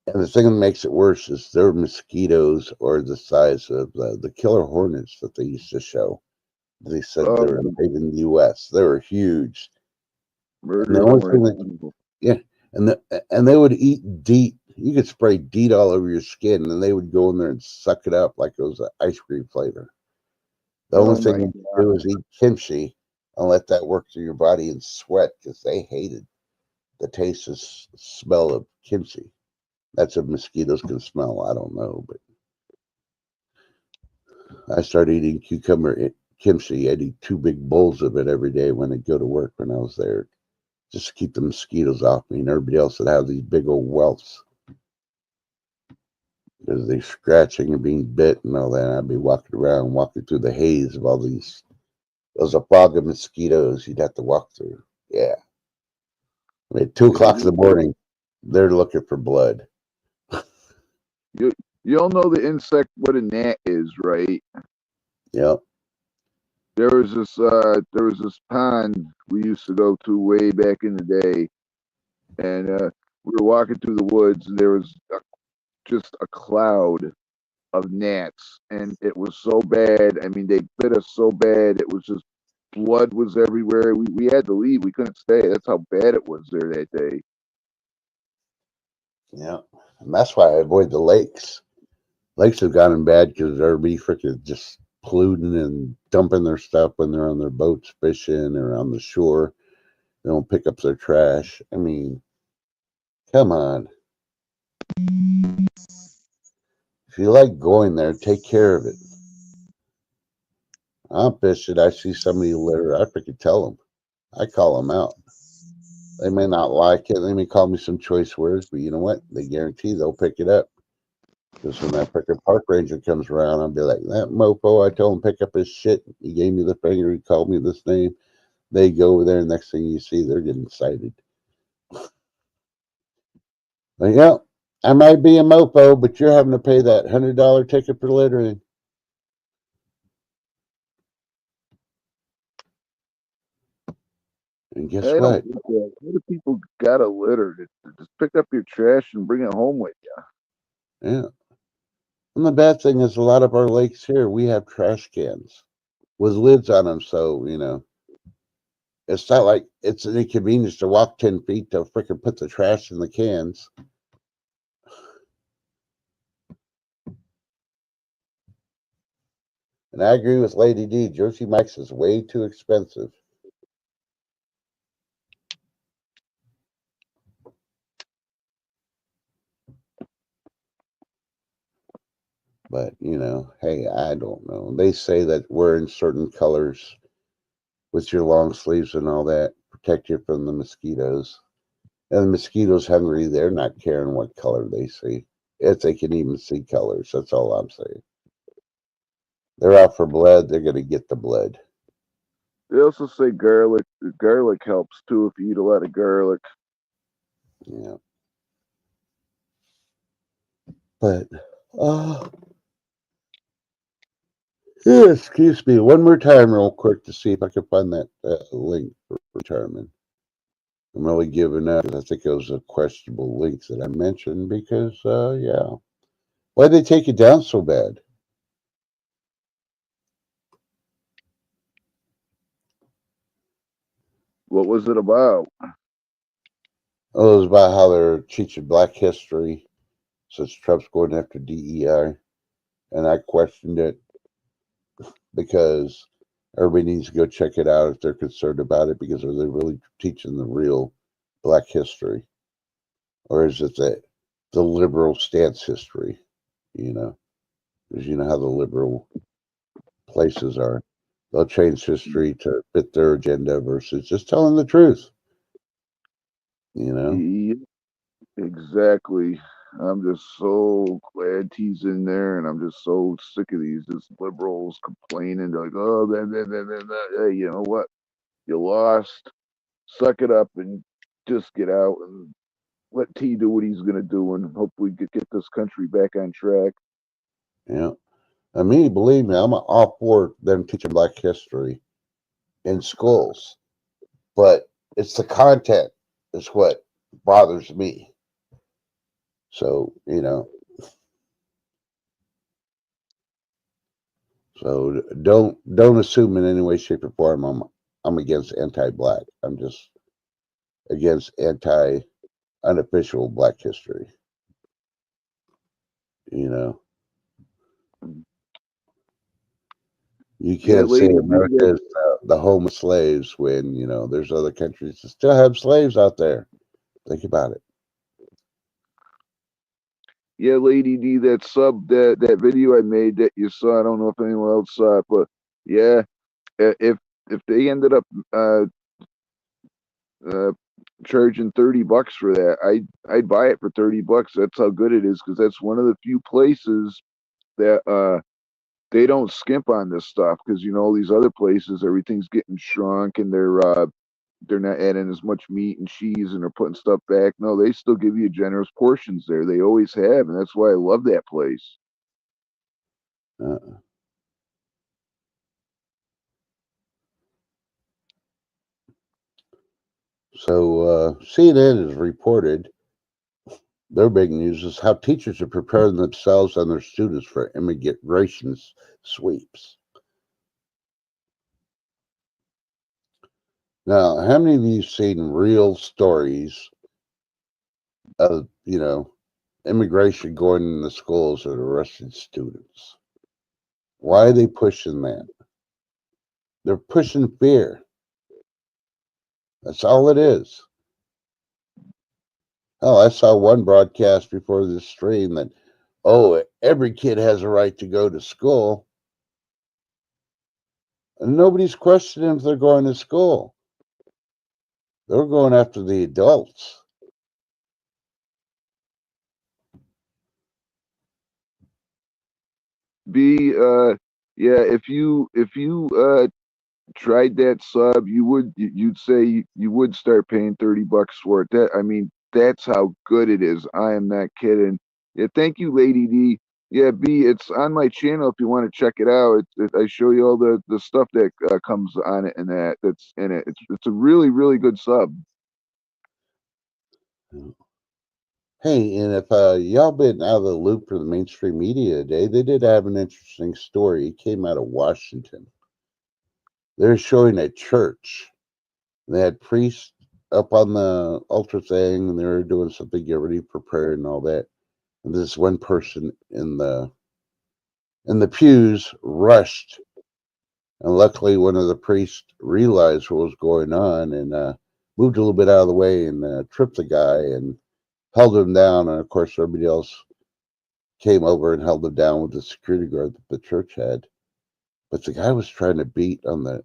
And the thing that makes it worse is their mosquitoes are the size of the killer hornets that they used to show. They said they were invading the U.S. They were huge. And the Murder only thing that, hornets. yeah, and they would eat DEET. You could spray DEET all over your skin, and they would go in there and suck it up like it was an ice cream flavor. The only Oh thing my you could do is eat kimchi and let that work through your body and sweat because they hated the taste and smell of kimchi. That's if mosquitoes can smell. I don't know, but I started eating kimchi. I'd eat 2 big bowls of it every day when I'd go to work when I was there, just to keep the mosquitoes off me. And everybody else would have these big old welts because they're scratching and being bit and all that. And I'd be walking through the haze of all these. There was a fog of mosquitoes you'd have to walk through. Yeah. I mean, 2 o'clock in the morning, they're looking for blood. You all know the insect what a gnat is, right? Yep. There was this pond we used to go to way back in the day, and we were walking through the woods, and there was just a cloud of gnats, and it was so bad. I mean, they bit us so bad. It was just blood was everywhere. We had to leave. We couldn't stay. That's how bad it was there that day. Yeah. And that's why I avoid the lakes. Lakes have gotten bad because everybody freaking just polluting and dumping their stuff when they're on their boats fishing or on the shore. They don't pick up their trash. I mean, come on. If you like going there, take care of it. I'm fishing. I see somebody litter. I freaking tell them. I call them out. They may not like it. They may call me some choice words, but you know what? They guarantee they'll pick it up. Because when that freaking park ranger comes around, I'll be like, that mofo, I told him pick up his shit. He gave me the finger. He called me this name. They go over there, and next thing you see, they're getting cited. But yeah, I might be a mofo, but you're having to pay that $100 ticket for littering. And guess I don't what? get that. What do people gotta litter? Just pick up your trash and bring it home with you. Yeah. And the bad thing is, a lot of our lakes here, we have trash cans with lids on them. So, it's not like it's an inconvenience to walk 10 feet to freaking put the trash in the cans. And I agree with Lady D. Jersey Mike's is way too expensive. But, hey, I don't know. They say that wearing certain colors with your long sleeves and all that protect you from the mosquitoes. And the mosquitoes hungry, they're not caring what color they see. If they can even see colors, that's all I'm saying. They're out for blood, they're going to get the blood. They also say garlic. Garlic helps too if you eat a lot of garlic. Yeah. But, uh, yeah, excuse me, one more time, real quick, to see if I can find that link for retirement. I'm really giving up because I think it was a questionable link that I mentioned because, yeah. Why'd they take it down so bad? What was it about? Oh, it was about how they're teaching Black history since Trump's going after DEI. And I questioned it because everybody needs to go check it out if they're concerned about it, because are they really teaching the real Black history? Or is it the liberal stance history? Because you know how the liberal places are. They'll change history to fit their agenda versus just telling the truth. Yeah, exactly. I'm just so glad he's in there, and I'm just so sick of these just liberals complaining. They're like, oh, hey, you know what? You lost. Suck it up and just get out and let T do what he's gonna do, and hopefully get this country back on track. Yeah. I mean, believe me, I'm all for them teaching Black history in schools, but it's the content is what bothers me. So, so don't assume in any way, shape, or form I'm against anti-Black. I'm just against unofficial Black history. You know, you Yeah, can't say Lady D, America is the home of slaves when there's other countries that still have slaves out there. Think about it. yeah, Lady D, that video I made that you saw. I don't know if anyone else saw it, but yeah, if they ended up uh, charging $30 for that, I'd buy it for $30. That's how good it is, because that's one of the few places that they don't skimp on this stuff. Because these other places, everything's getting shrunk, and they're not adding as much meat and cheese, and they're putting stuff back. No, they still give you generous portions there. They always have, and that's why I love that place. Uh, so CNN has reported their big news is how teachers are preparing themselves and their students for immigration sweeps. Now, how many of you seen real stories of immigration going in the schools and arresting students? Why are they pushing that? They're pushing fear. That's all it is. Oh, I saw one broadcast before this stream that, every kid has a right to go to school. And nobody's questioning if they're going to school. They're going after the adults. Yeah, if you tried that sub, you'd say you would start paying $30 for it. That's how good it is. I am not kidding. Yeah, thank you, Lady D. Yeah, B, it's on my channel if you want to check it out. I show you all the stuff that comes on it, and that's in it. It's a really, really good sub. Hey, and if y'all been out of the loop for the mainstream media today, they did have an interesting story. It came out of Washington. They're showing a church. They had priests up on the altar thing, and they were doing something, get ready for prayer and all that. And this one person in the pews rushed, and luckily one of the priests realized what was going on and moved a little bit out of the way and tripped the guy and held him down. And of course, everybody else came over and held him down with the security guard that the church had. But the guy was trying to beat on the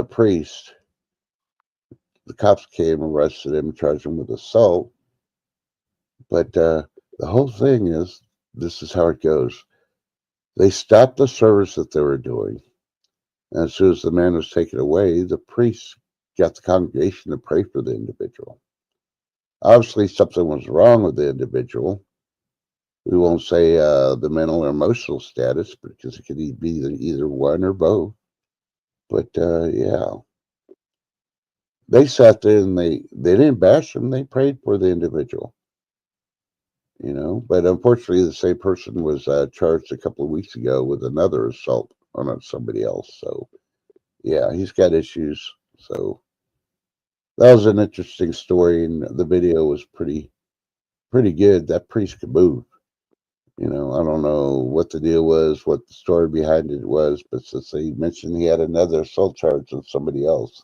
priest. The cops came, arrested him, charged him with assault. But the whole thing is, this is how it goes. They stopped the service that they were doing. And as soon as the man was taken away, the priest got the congregation to pray for the individual. Obviously, something was wrong with the individual. We won't say the mental or emotional status because it could be either one or both. But yeah, they sat there and they didn't bash him. They prayed for the individual. But unfortunately, the same person was charged a couple of weeks ago with another assault on somebody else. So yeah, he's got issues. So that was an interesting story, and the video was pretty good. That priest could move. I don't know what the deal was, what the story behind it was, but since they mentioned he had another assault charge on somebody else,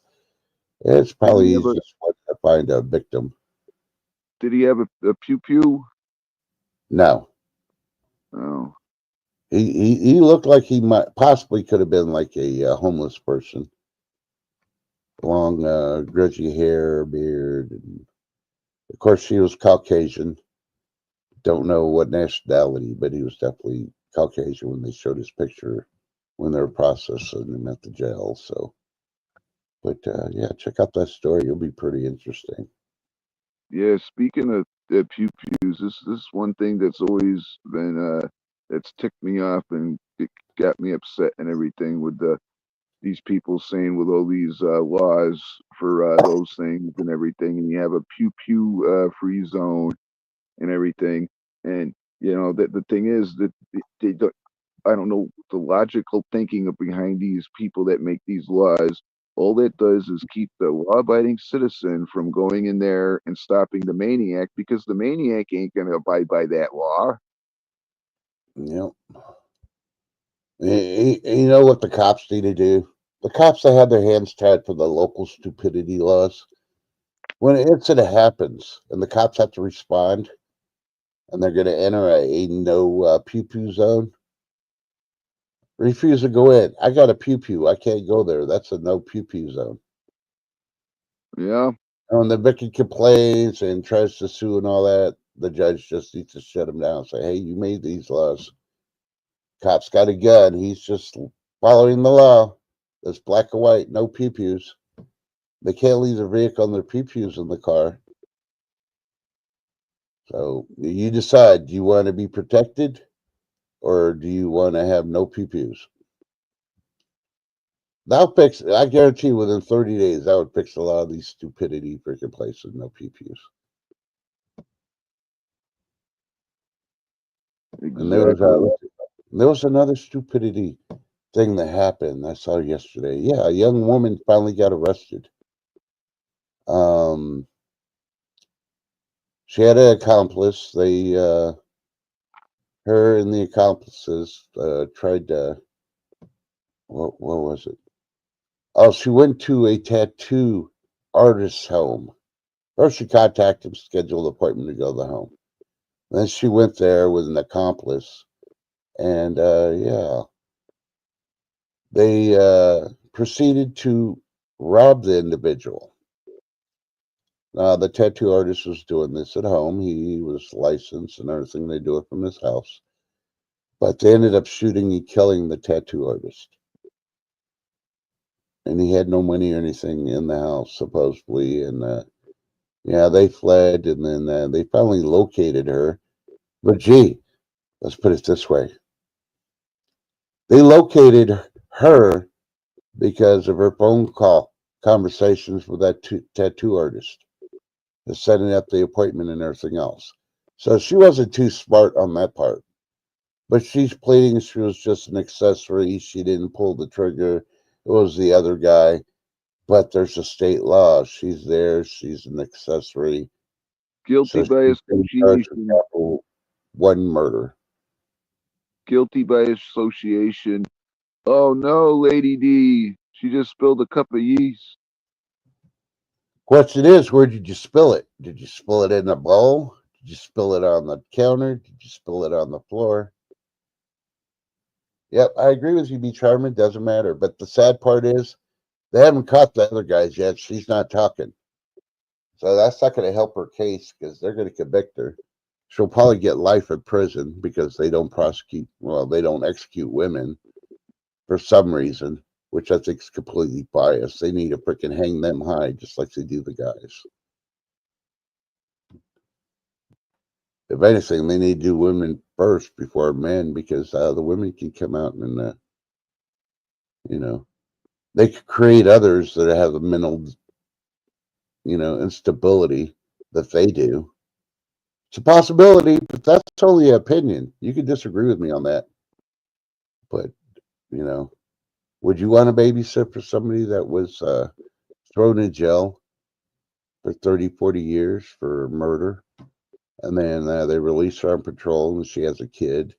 it's Did probably he have a easiest way to find a victim. Did he have a pew pew? No, Oh, he looked like he might possibly could have been like a homeless person, long grudgy hair, beard, and of course she was Caucasian. Don't know what nationality, but he was definitely Caucasian when they showed his picture when they were processing him at the jail. So But yeah, check out that story. It'll be pretty interesting. Yeah, speaking of pew pews, this is one thing that's always been that's ticked me off and it got me upset and everything with these people saying with all these laws for those things and everything, and you have a pew pew free zone and everything, and you know that the thing is that they don't. I don't know the logical thinking of behind these people that make these laws. All that does is keep the law-abiding citizen from going in there and stopping the maniac because the maniac ain't going to abide by that law. Yep. You know what the cops need to do? The cops that have their hands tied for the local stupidity laws. When an incident happens and the cops have to respond and they're going to enter a no pew pew zone, refuse to go in. I got a pew pew. I can't go there. That's a no pew pew zone. Yeah, And when the victim complains and tries to sue and all that, the judge just needs to shut him down and say, hey, you made these laws. Cop's got a gun. He's just following the law. It's black and white, no pew pews. They can't leave their vehicle and their pew pews in the car. So you decide, do you want to be protected or do you want to have no pew pews? That'll fix it. I guarantee you within 30 days, that would fix a lot of these stupidity freaking places, no pew pews. And exactly. there was another stupidity thing that happened I saw yesterday. Yeah, a young woman finally got arrested. She had an accomplice. Her and the accomplices tried to, what was it? Oh, she went to a tattoo artist's home. First, she contacted him, scheduled an appointment to go to the home. Then she went there with an accomplice, and yeah, they proceeded to rob the individual. The tattoo artist was doing this at home. He was licensed and everything. They do it from his house. But they ended up shooting and killing the tattoo artist. And he had no money or anything in the house, supposedly. And yeah, they fled, and then they finally located her. But gee, let's put it this way. They located her because of her phone call conversations with that tattoo artist, setting up the appointment and everything else. So she wasn't too smart on that part. But she's pleading she was just an accessory. She didn't pull the trigger. It was the other guy. But there's a state law. She's there. She's an accessory. Guilty So by she's been charged with association. capital one murder. Guilty by association. Oh no, Lady D. She just spilled a cup of yeast. Question is, where did you spill it? Did you spill it in a bowl? Did you spill it on the counter? Did you spill it on the floor? Yep, I agree with you, B. Charmin. Doesn't matter. But the sad part is, they haven't caught the other guys yet. She's not talking. So that's not going to help her case because they're going to convict her. She'll probably get life in prison because they don't they don't execute women for some reason, which I think is completely biased. They need to freaking hang them high just like they do the guys. If anything, they need to do women first before men because the women can come out and, you know, they could create others that have a mental, instability that they do. It's a possibility, but that's only an opinion. You can disagree with me on that. But, you know, would you want to babysit for somebody that was thrown in jail for 30, 40 years for murder? And then they release her on patrol and she has a kid.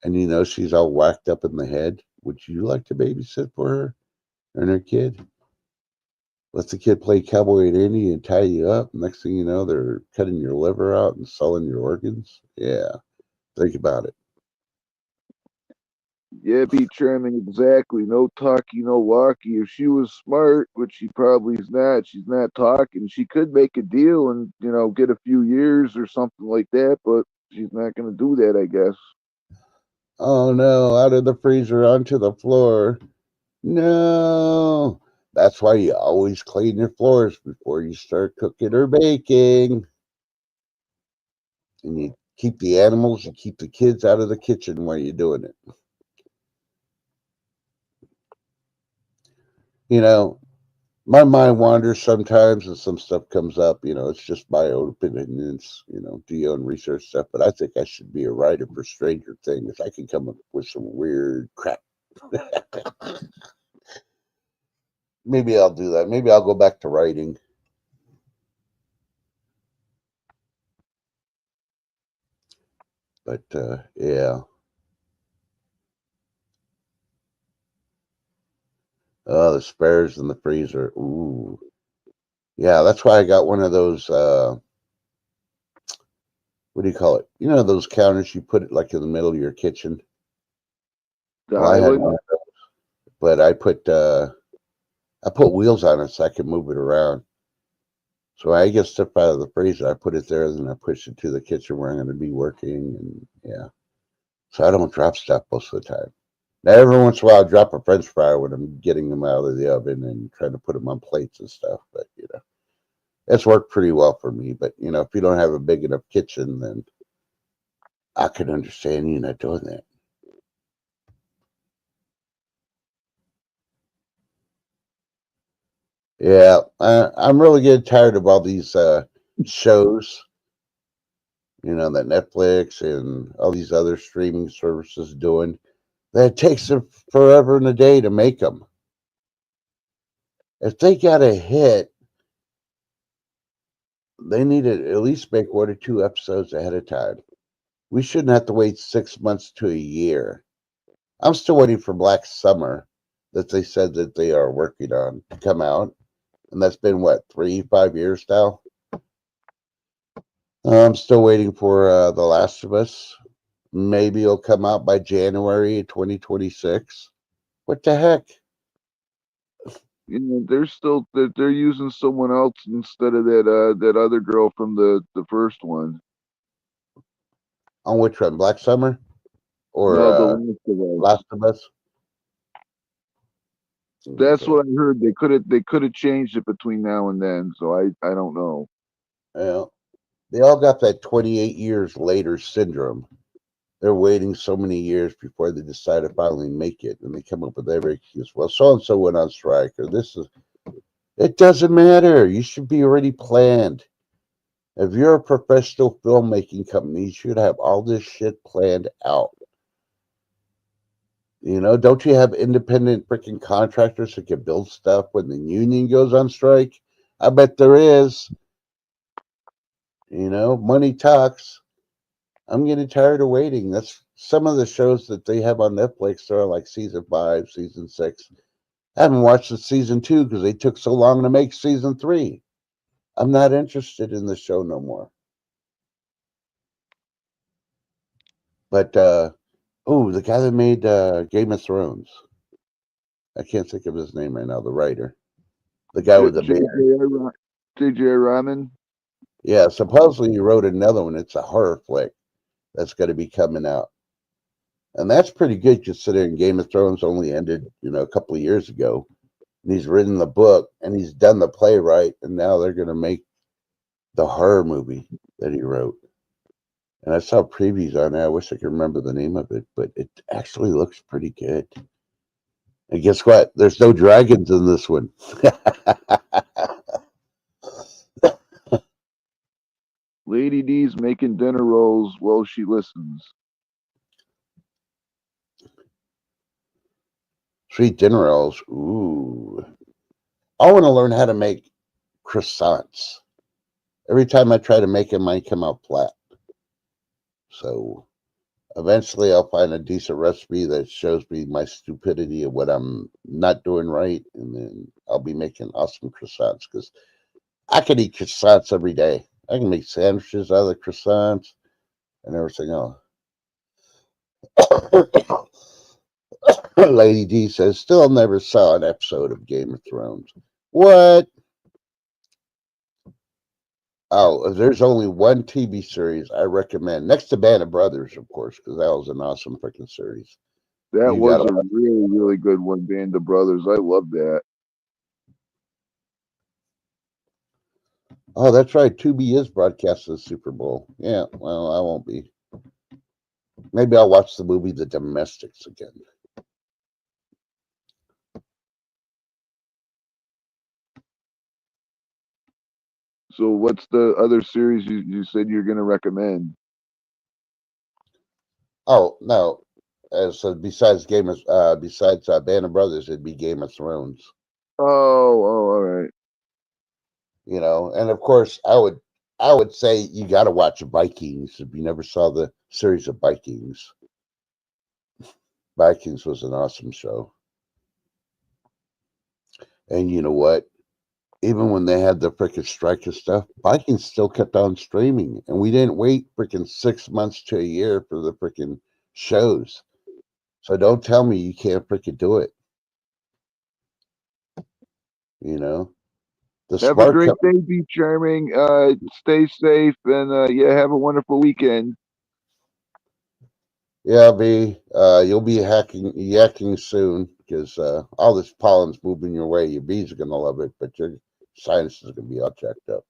And she's all whacked up in the head. Would you like to babysit for her and her kid? Let the kid play cowboy and Indian and tie you up. Next thing you know, they're cutting your liver out and selling your organs. Yeah, think about it. Yeah, be charming, exactly. No talkie, no walkie. If she was smart, which she probably is not, she's not talking. She could make a deal and, get a few years or something like that, but she's not going to do that, I guess. Oh no, out of the freezer onto the floor. No. That's why you always clean your floors before you start cooking or baking. And you keep the animals, you keep the kids out of the kitchen while you're doing it. You know, my mind wanders sometimes and some stuff comes up. It's just my own opinions. Do your own research stuff. But I think I should be a writer for Stranger Things. I can come up with some weird crap. Maybe I'll do that. Maybe I'll go back to writing. But yeah. Oh, the spares in the freezer. Ooh. Yeah, that's why I got one of those what do you call it? Those counters you put it like in the middle of your kitchen. The Well, I had Highland. one of those, but I put wheels on it so I can move it around. So I get stuff out of the freezer, I put it there, then I push it to the kitchen where I'm going to be working, and yeah. So I don't drop stuff most of the time. Now, every once in a while, I drop a French fry when I'm getting them out of the oven and trying to put them on plates and stuff. But it's worked pretty well for me. But if you don't have a big enough kitchen, then I could understand you not doing that. Yeah, I'm really getting tired of all these shows, that Netflix and all these other streaming services doing. That takes them forever and a day to make them. If they got a hit, they need to at least make 1 or 2 episodes ahead of time. We shouldn't have to wait 6 months to a year. I'm still waiting for Black Summer that they said that they are working on to come out. And that's been, what, 3, 5 years now? I'm still waiting for The Last of Us. Maybe it'll come out by January 2026. What the heck? They're using someone else instead of that other girl from the first one. On which one? Black Summer? Or No, the Last of Us. Last of Us? That's Okay. what I heard. They could have changed it between now and then. So I don't know. Yeah. They all got that 28 years later syndrome. They're waiting so many years before they decide to finally make it, and they come up with every excuse. Well, so and so went on strike, or this is. It doesn't matter. You should be already planned. If you're a professional filmmaking company, you should have all this shit planned out. Don't you have independent freaking contractors that can build stuff when the union goes on strike? I bet there is. Money talks. I'm getting tired of waiting. That's some of the shows that they have on Netflix are like season 5, season 6. I haven't watched the season 2 because they took so long to make season 3. I'm not interested in the show no more. But the guy that made Game of Thrones. I can't think of his name right now. The writer, the guy with the beard. J.J. Raman. Yeah, supposedly he wrote another one. It's a horror flick that's going to be coming out. And that's pretty good considering Game of Thrones only ended, a couple of years ago. And he's written the book and he's done the playwright, and now they're going to make the horror movie that he wrote. And I saw previews on it. I wish I could remember the name of it, but it actually looks pretty good. And guess what? There's no dragons in this one. Lady D's making dinner rolls while she listens. Sweet dinner rolls. Ooh. I want to learn how to make croissants. Every time I try to make them, I come out flat. So eventually I'll find a decent recipe that shows me my stupidity of what I'm not doing right. And then I'll be making awesome croissants because I can eat croissants every day. I can make sandwiches out of the croissants and everything else. Lady D says, still never saw an episode of Game of Thrones. What? Oh, there's only one TV series I recommend, next to Band of Brothers, of course, because that was an awesome freaking series. That was a really, really good one, Band of Brothers. I love that. Oh, that's right. Tubi is broadcasting the Super Bowl. Yeah, well, I won't be. Maybe I'll watch the movie The Domestics again. So what's the other series you said you're going to recommend? Oh no, so besides Band of Brothers, it'd be Game of Thrones. All right. You know, and of course, I would say you got to watch Vikings if you never saw the series of Vikings. Vikings was an awesome show, and you know what? Even when they had the freaking strike and stuff, Vikings still kept on streaming, and we didn't wait freaking 6 months to a year for the freaking shows. So don't tell me you can't freaking do it. You know, the Have a smart great company. day, Be Charming. Stay safe, and yeah, have a wonderful weekend. Yeah, B. You'll be yakking soon because all this pollen's moving your way. Your bees are gonna love it, but your sinuses are gonna be all checked up.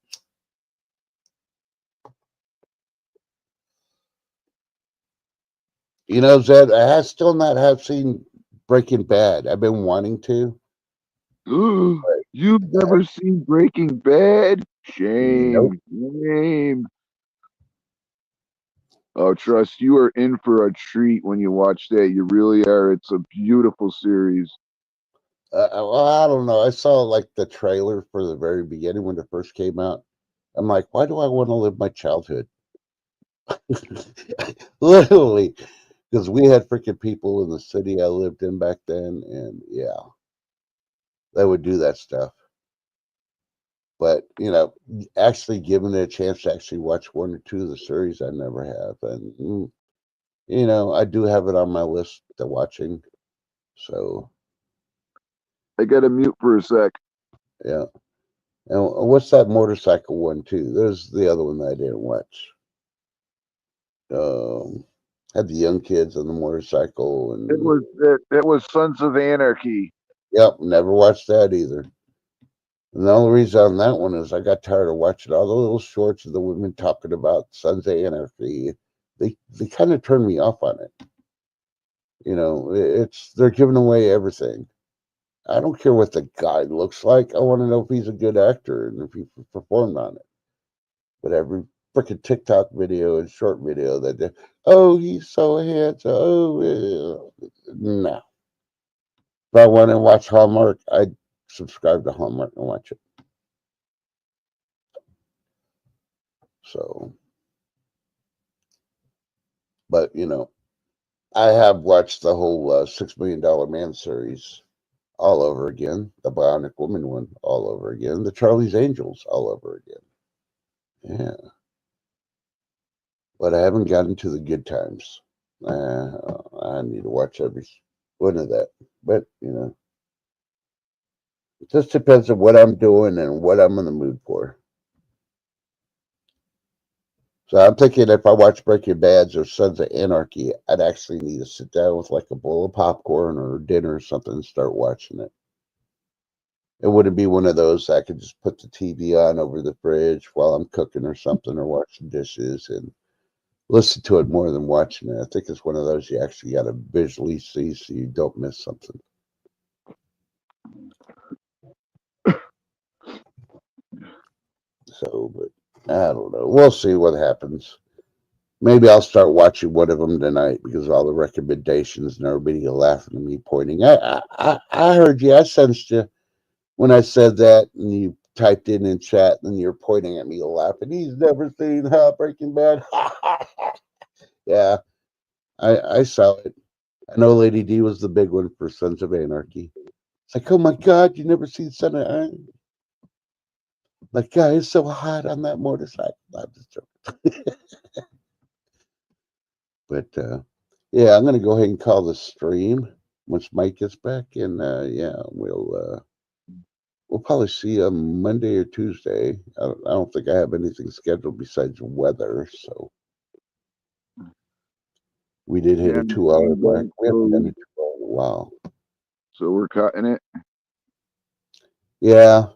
You know, Zed, I have still not have seen Breaking Bad. I've been wanting to. You've never seen Breaking Bad? Nope. Shame, shame. Oh, trust you are in for a treat when you watch that. You really are. It's a beautiful series. Well, I don't know. I saw like the trailer for the very beginning when it first came out. I'm like, why do I want to live my childhood? Literally, because we had freaking people in the city I lived in back then, and yeah, they would do that stuff. But you know, actually giving it a chance to actually watch one or two of the series, I never have, and you know, I do have it on my list to watching. So I got to mute for a sec. yeah, and what's that motorcycle one too? There's the other one that I didn't watch. Um, had the young kids on the motorcycle, It and was it was Sons of Anarchy. yep, never watched that either. And the only reason on that one is I got tired of watching all the little shorts of the women talking about Sons of Anarchy. They kind of turned me off on it. You know, it's they're giving away everything. I don't care what the guy looks like. I want to know if he's a good actor and if he performed on it. But every freaking TikTok video and short video that oh, he's so handsome. Oh, no. If I want to watch Hallmark, I'd subscribe to Hallmark and watch it. So, but you know, I have watched the whole $6 Million Man series all over again, the Bionic Woman one all over again, the Charlie's Angels all over again. Yeah, but I haven't gotten to the Good Times. I need to watch every one of that. But you know, it just depends on what I'm doing and what I'm in the mood for. So I'm thinking if I watch Breaking Bad or Sons of Anarchy, I'd actually need to sit down with like a bowl of popcorn or dinner or something and start watching it. It wouldn't be one of those I could just put the TV on over the fridge while I'm cooking or something or washing dishes and listen to it more than watching it. I think it's one of those you actually got to visually see so you don't miss something. So, but I don't know. We'll see what happens. Maybe I'll start watching one of them tonight because of all the recommendations and everybody laughing at me, pointing. I heard you. I sensed you when I said that, and you typed in chat, and you're pointing at me laughing. He's never seen Breaking Bad. Yeah, I saw it. I know Lady D was the big one for Sons of Anarchy. It's like, oh my God, you never seen Son of Anarchy? That guy is so hot on that motorcycle. I'm just joking. But yeah, I'm gonna go ahead and call the stream once Mike gets back, and yeah, we'll probably see you on Monday or Tuesday. I don't think I have anything scheduled besides weather, so we did hit Yeah, a 2 hour I'm mark. going We haven't done slowly. a 2 hour in a while. So we're cutting it. Yeah,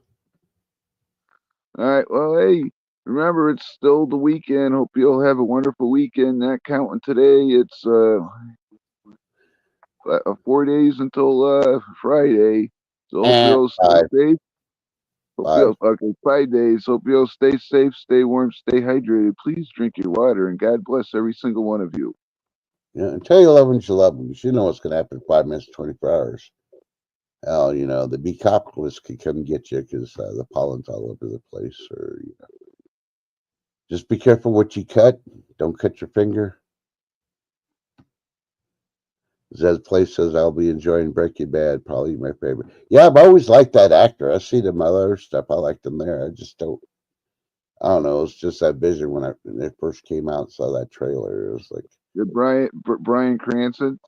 All right. Well, hey, remember it's still the weekend. Hope you'll have a wonderful weekend. Not counting today. It's 4 days until Friday. So hope And you'll stay safe. Hope five. you'll, okay, 5 days. Hope you'll stay safe, stay warm, stay hydrated. Please drink your water, and God bless every single one of you. Yeah, and tell your loved ones you love them. You know what's going to happen in 5 minutes, 24 hours. Hell, the bee cockles can come get you because the pollen's all over the place. Or just be careful what you cut. Don't cut your finger. That place says I'll be enjoying Breaking Bad, probably my favorite. Yeah, I've always liked that actor. I see them other stuff. I liked him there. I just don't. I don't know. It's just that vision when it first came out. Saw that trailer. It was like, Brian Cranston.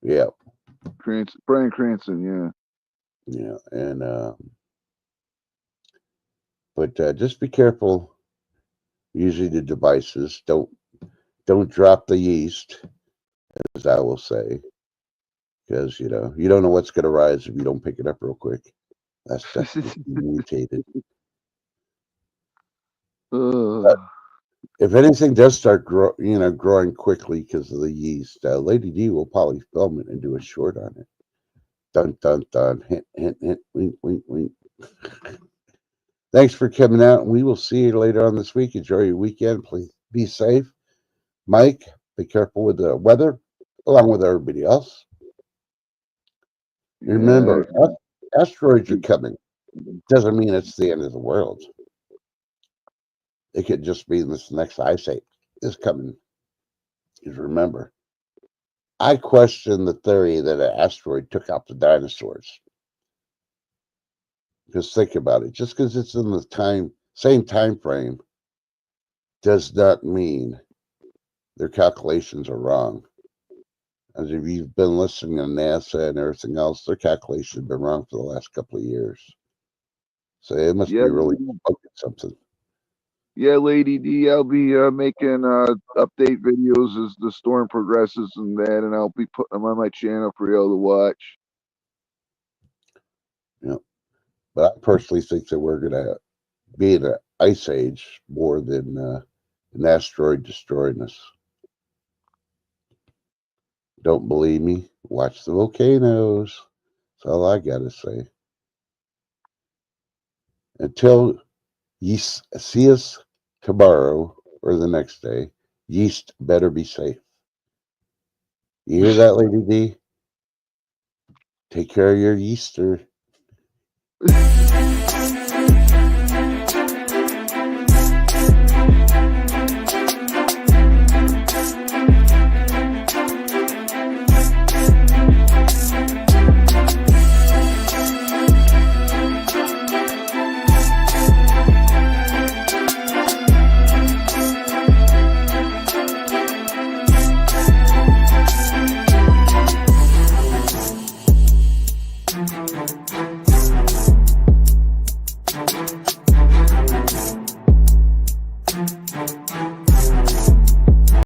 yeah, Brian Cranston. yeah, and but just be careful using the devices. Don't drop the yeast, as I will say, because you don't know what's going to rise if you don't pick it up real quick. That stuff Yeah. is mutated. Ugh. If anything does start growing quickly because of the yeast, Lady D will probably film it and do a short on it. Dun dun dun. Hint hint hint. Wink wink wink. Thanks for coming out. We will see you later on this week. Enjoy your weekend. Please be safe. Mike, be careful with the weather, along with everybody else. And Yeah. remember, asteroids are coming. Doesn't mean it's the end of the world. It could just be this next ice age is coming. Because remember, I question the theory that an asteroid took out the dinosaurs. Because think about it, just because it's in the same time frame does not mean their calculations are wrong. As if you've been listening to NASA and everything else, their calculations have been wrong for the last couple of years. So it must Yeah. be really something. Yeah, Lady D, I'll be making update videos as the storm progresses and that, and I'll be putting them on my channel for y'all to watch. But I personally think that we're going to be in an ice age more than an asteroid destroying us. Don't believe me? Watch the volcanoes. That's all I got to say. Until you see us tomorrow or the next day, yeast better be safe. You hear that, Lady D? Take care of your yeaster.